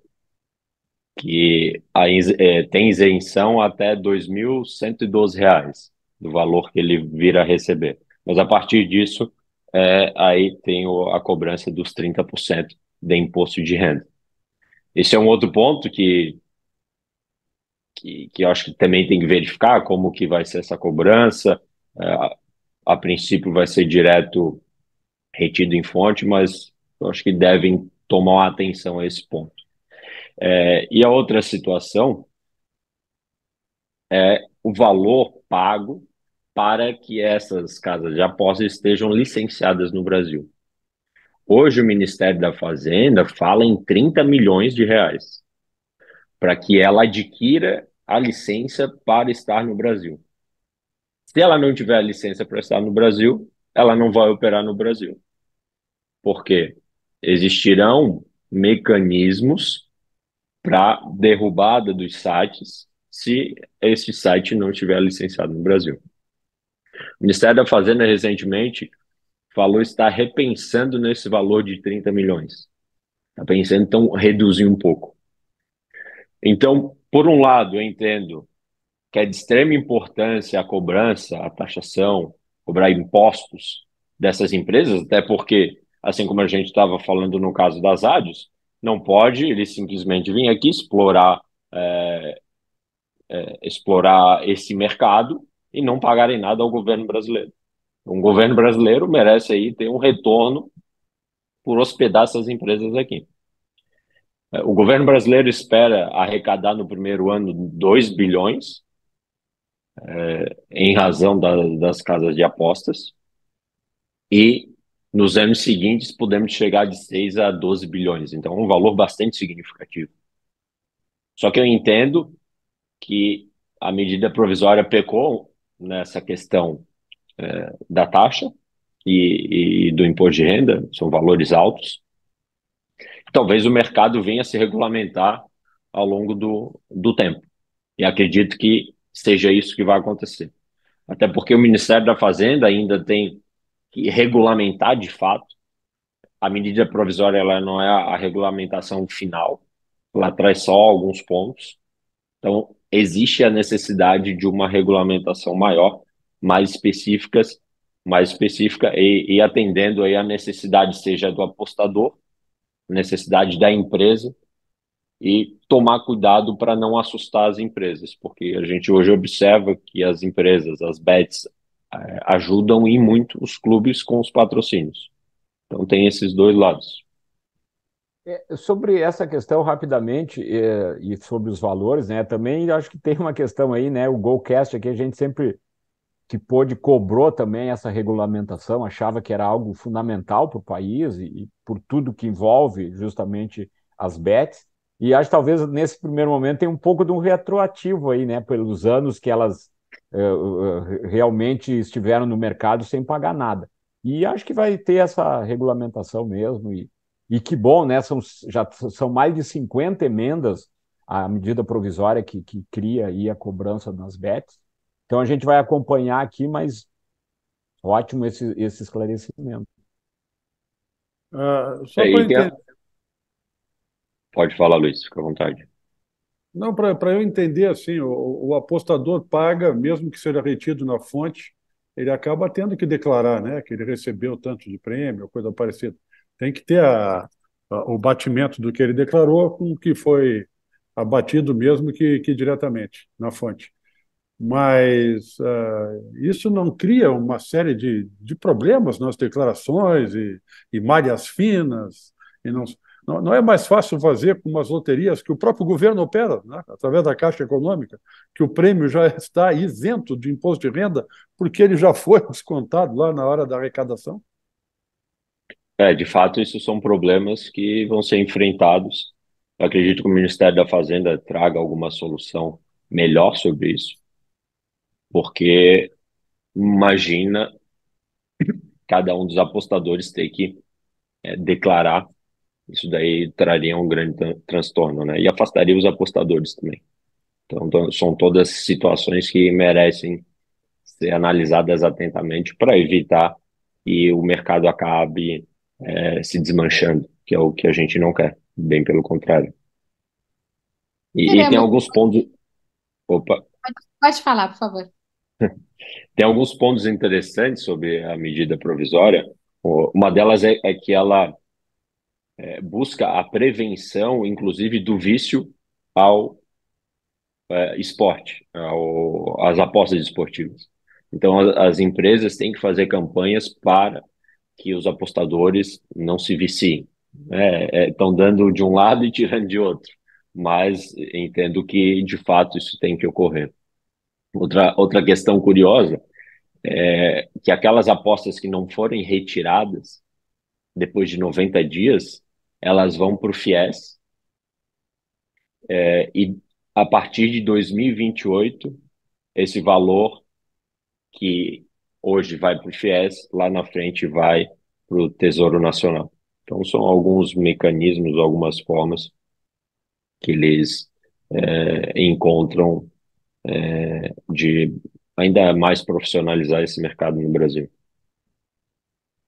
que tem isenção até R$ 2.112 do valor que ele vir a receber. Mas a partir disso, aí tem a cobrança dos 30% de imposto de renda. Esse é um outro ponto que eu acho que também tem que verificar como que vai ser essa cobrança. É, a princípio vai ser direto retido em fonte, mas eu acho que devem tomar atenção a esse ponto. E a outra situação é o valor pago para que essas casas de apostas estejam licenciadas no Brasil. Hoje o Ministério da Fazenda fala em R$ 30 milhões para que ela adquira a licença para estar no Brasil. Se ela não tiver a licença para estar no Brasil, ela não vai operar no Brasil. Por quê? Existirão mecanismos para derrubada dos sites se esse site não estiver licenciado no Brasil. O Ministério da Fazenda recentemente falou estar repensando nesse valor de 30 milhões. Está pensando, então, reduzir um pouco. Então, por um lado, eu entendo que é de extrema importância a cobrança, a taxação, cobrar impostos dessas empresas, até porque, assim como a gente estava falando no caso das rádios, não pode ele simplesmente vir aqui explorar esse mercado e não pagarem nada ao governo brasileiro. O governo brasileiro merece aí ter um retorno por hospedar essas empresas aqui. O governo brasileiro espera arrecadar no primeiro ano 2 bilhões, em razão das casas de apostas, e nos anos seguintes podemos chegar de 6 a 12 bilhões. Então, é um valor bastante significativo. Só que eu entendo que a medida provisória pecou nessa questão da taxa e do imposto de renda, são valores altos. Talvez o mercado venha a se regulamentar ao longo do tempo. E acredito que seja isso que vai acontecer. Até porque o Ministério da Fazenda ainda tem que regulamentar de fato. A medida provisória ela não é a regulamentação final, ela traz só alguns pontos. Então, existe a necessidade de uma regulamentação maior, mais específica e atendendo aí a necessidade, seja do apostador, necessidade da empresa, e tomar cuidado para não assustar as empresas, porque a gente hoje observa que as empresas, as bets, ajudam e muito os clubes com os patrocínios. Então tem esses dois lados. Sobre essa questão, rapidamente, e sobre os valores, né? Também acho que tem uma questão aí, né? O Golcast aqui, a gente sempre que pôde cobrou também essa regulamentação, achava que era algo fundamental para o país e por tudo que envolve justamente as bets. E acho que talvez nesse primeiro momento tem um pouco de um retroativo aí, né? Pelos anos que elas realmente estiveram no mercado sem pagar nada. E acho que vai ter essa regulamentação mesmo. E que bom, né? Já são mais de 50 emendas à medida provisória que cria aí a cobrança nas bets. Então a gente vai acompanhar aqui, mas ótimo esse esclarecimento. Só para entender. Pode falar, Luiz, fica à vontade. Não, para eu entender, assim, o apostador paga, mesmo que seja retido na fonte, ele acaba tendo que declarar, né, que ele recebeu tanto de prêmio, coisa parecida. Tem que ter o batimento do que ele declarou com o que foi abatido mesmo que diretamente na fonte. Mas isso não cria uma série de problemas nas declarações e malhas finas. E não é mais fácil fazer com umas loterias que o próprio governo opera, né, através da Caixa Econômica, que o prêmio já está isento de imposto de renda, porque ele já foi descontado lá na hora da arrecadação? De fato, isso são problemas que vão ser enfrentados. Eu acredito que o Ministério da Fazenda traga alguma solução melhor sobre isso, porque imagina cada um dos apostadores ter que declarar, isso daí traria um grande transtorno, né? E afastaria os apostadores também. Então, são todas situações que merecem ser analisadas atentamente para evitar que o mercado acabe se desmanchando, que é o que a gente não quer, bem pelo contrário. E tem Queremos. alguns pontos, opa, Pode falar, por favor. tem alguns pontos interessantes sobre a medida provisória. Uma delas é que ela busca a prevenção, inclusive, do vício ao esporte, às apostas esportivas. Então, as empresas têm que fazer campanhas para que os apostadores não se viciem. Estão dando de um lado e tirando de outro, mas entendo que, de fato, isso tem que ocorrer. Outra questão curiosa é que aquelas apostas que não forem retiradas depois de 90 dias, elas vão para o FIES, e a partir de 2028, esse valor que hoje vai para o FIES, lá na frente vai para o Tesouro Nacional. Então, são alguns mecanismos, algumas formas que eles encontram de ainda mais profissionalizar esse mercado no Brasil.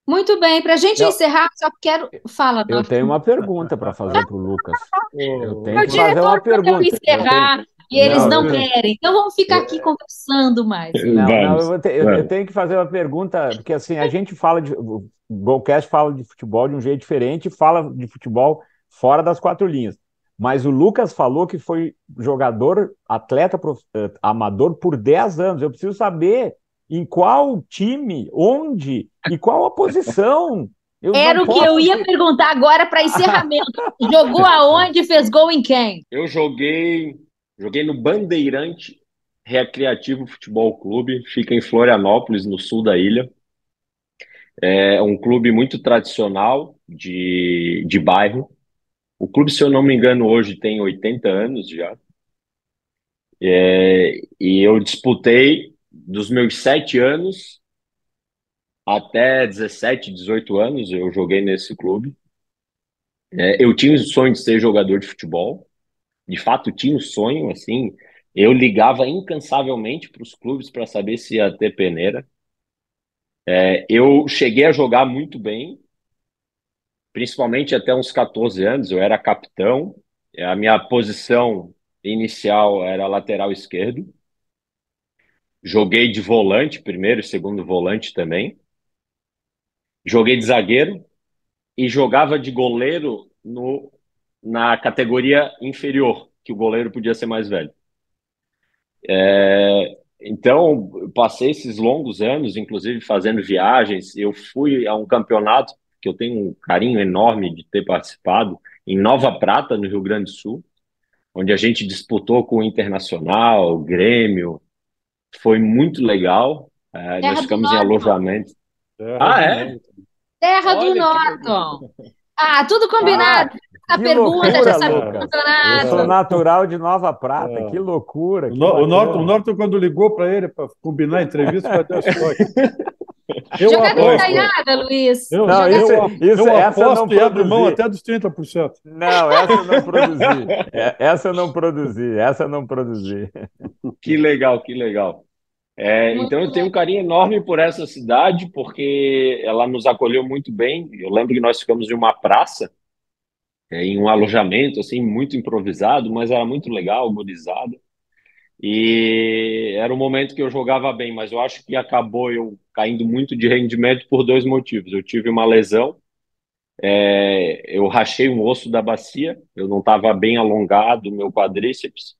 Muito bem, para a gente Eu, encerrar, só quero. Fala, eu Norton. tenho uma pergunta para fazer para o Lucas. Eu tenho O que fazer diretor uma mandou pergunta. encerrar e eles Não, não querem. Então vamos ficar aqui conversando mais. não, Vamos, eu vamos. tenho que fazer uma pergunta, porque assim, a gente fala o Golcast fala de futebol de um jeito diferente, fala de futebol fora das quatro linhas. Mas o Lucas falou que foi jogador, atleta amador por 10 anos. Eu preciso saber em qual time, onde e qual a posição. Eu Era não o que eu posso. ia perguntar agora para encerramento. Jogou aonde e fez gol em quem? Eu joguei no Bandeirante Recreativo Futebol Clube, fica em Florianópolis, no sul da ilha. É um clube muito tradicional de bairro. O clube, se eu não me engano, hoje tem 80 anos já. E eu disputei dos meus 7 anos até 17, 18 anos, eu joguei nesse clube. Eu tinha o sonho de ser jogador de futebol. De fato, tinha um sonho, assim. Eu ligava incansavelmente para os clubes para saber se ia ter peneira. Eu cheguei a jogar muito bem, principalmente até uns 14 anos. Eu era capitão. A minha posição inicial era lateral esquerdo. Joguei de volante, primeiro e segundo volante também. Joguei de zagueiro e jogava de goleiro na categoria inferior, que o goleiro podia ser mais velho. Então, eu passei esses longos anos, inclusive fazendo viagens. Eu fui a um campeonato que eu tenho um carinho enorme de ter participado, em Nova Prata, no Rio Grande do Sul, onde a gente disputou com o Internacional, o Grêmio. Foi muito legal. Nós Terra do ficamos em Norton. alojamento. Terra Ah, do é? Norte. Terra do Olha que legal. Norton. Ah, tudo Ah, combinado. Essa que pergunta, já loucura, sabia do Lucas. Eu sou campeonato. natural de Nova Prata. Que loucura, que O bacana. Norton, quando ligou para ele para combinar a entrevista, vai dar esse toque. Eu Jogador Foi, da aposto, foi. nada, Luiz. eu, Não, Jogador. essa eu não aposto e abro mão produzi. até dos 30%. Não, essa eu não produzi. Essa eu não produzi. Essa eu não produzi. Que legal, que legal. Então Muito eu tenho um carinho enorme por essa cidade, porque ela nos acolheu muito bem. Eu lembro que nós ficamos em uma praça, em um alojamento, assim, muito improvisado, mas era muito legal, gurizada. E era um momento que eu jogava bem, mas eu acho que acabou eu caindo muito de rendimento por dois motivos. Eu tive uma lesão eu rachei um osso da bacia, eu não estava bem alongado, meu quadríceps.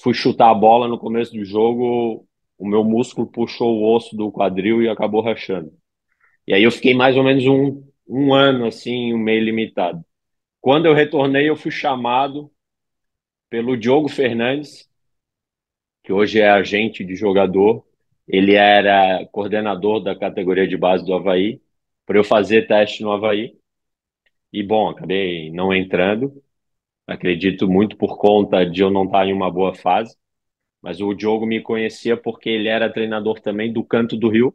Fui chutar a bola no começo do jogo, o meu músculo puxou o osso do quadril e acabou rachando. E aí eu fiquei mais ou menos um ano, assim, meio limitado. Quando eu retornei, eu fui chamado pelo Diogo Fernandes, que hoje é agente de jogador. Ele era coordenador da categoria de base do Avaí, para eu fazer teste no Avaí. E, bom, acabei não entrando. Acredito muito por conta de eu não estar em uma boa fase. Mas o Diogo me conhecia porque ele era treinador também do Canto do Rio,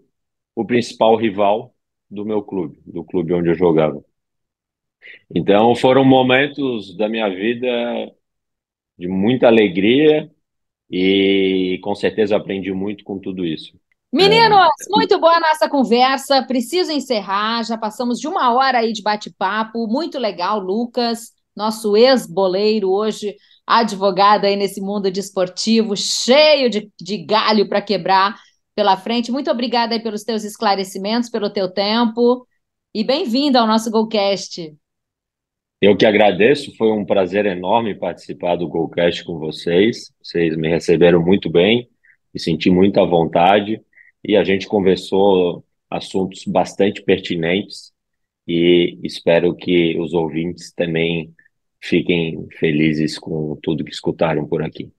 o principal rival do meu clube, do clube onde eu jogava. Então foram momentos da minha vida de muita alegria e com certeza aprendi muito com tudo isso. Meninos, muito boa a nossa conversa. Preciso encerrar. Já passamos de 1 hora aí de bate-papo. Muito legal, Lucas, nosso ex-boleiro, hoje advogado aí nesse mundo desportivo, cheio de galho para quebrar pela frente. Muito obrigada aí pelos teus esclarecimentos, pelo teu tempo. E bem-vindo ao nosso Golcast. Eu que agradeço, foi um prazer enorme participar do Golcast com vocês. Vocês me receberam muito bem, me senti muito à vontade e a gente conversou assuntos bastante pertinentes e espero que os ouvintes também fiquem felizes com tudo que escutaram por aqui.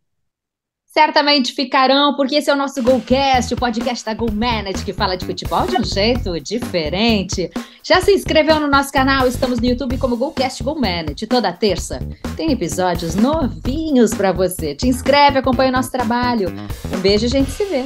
Certamente ficarão, porque esse é o nosso Golcast, o podcast da GoManage, que fala de futebol de um jeito diferente. Já se inscreveu no nosso canal? Estamos no YouTube como Golcast GoManage. Toda terça tem episódios novinhos para você. Te inscreve, acompanha o nosso trabalho. Um beijo e a gente se vê.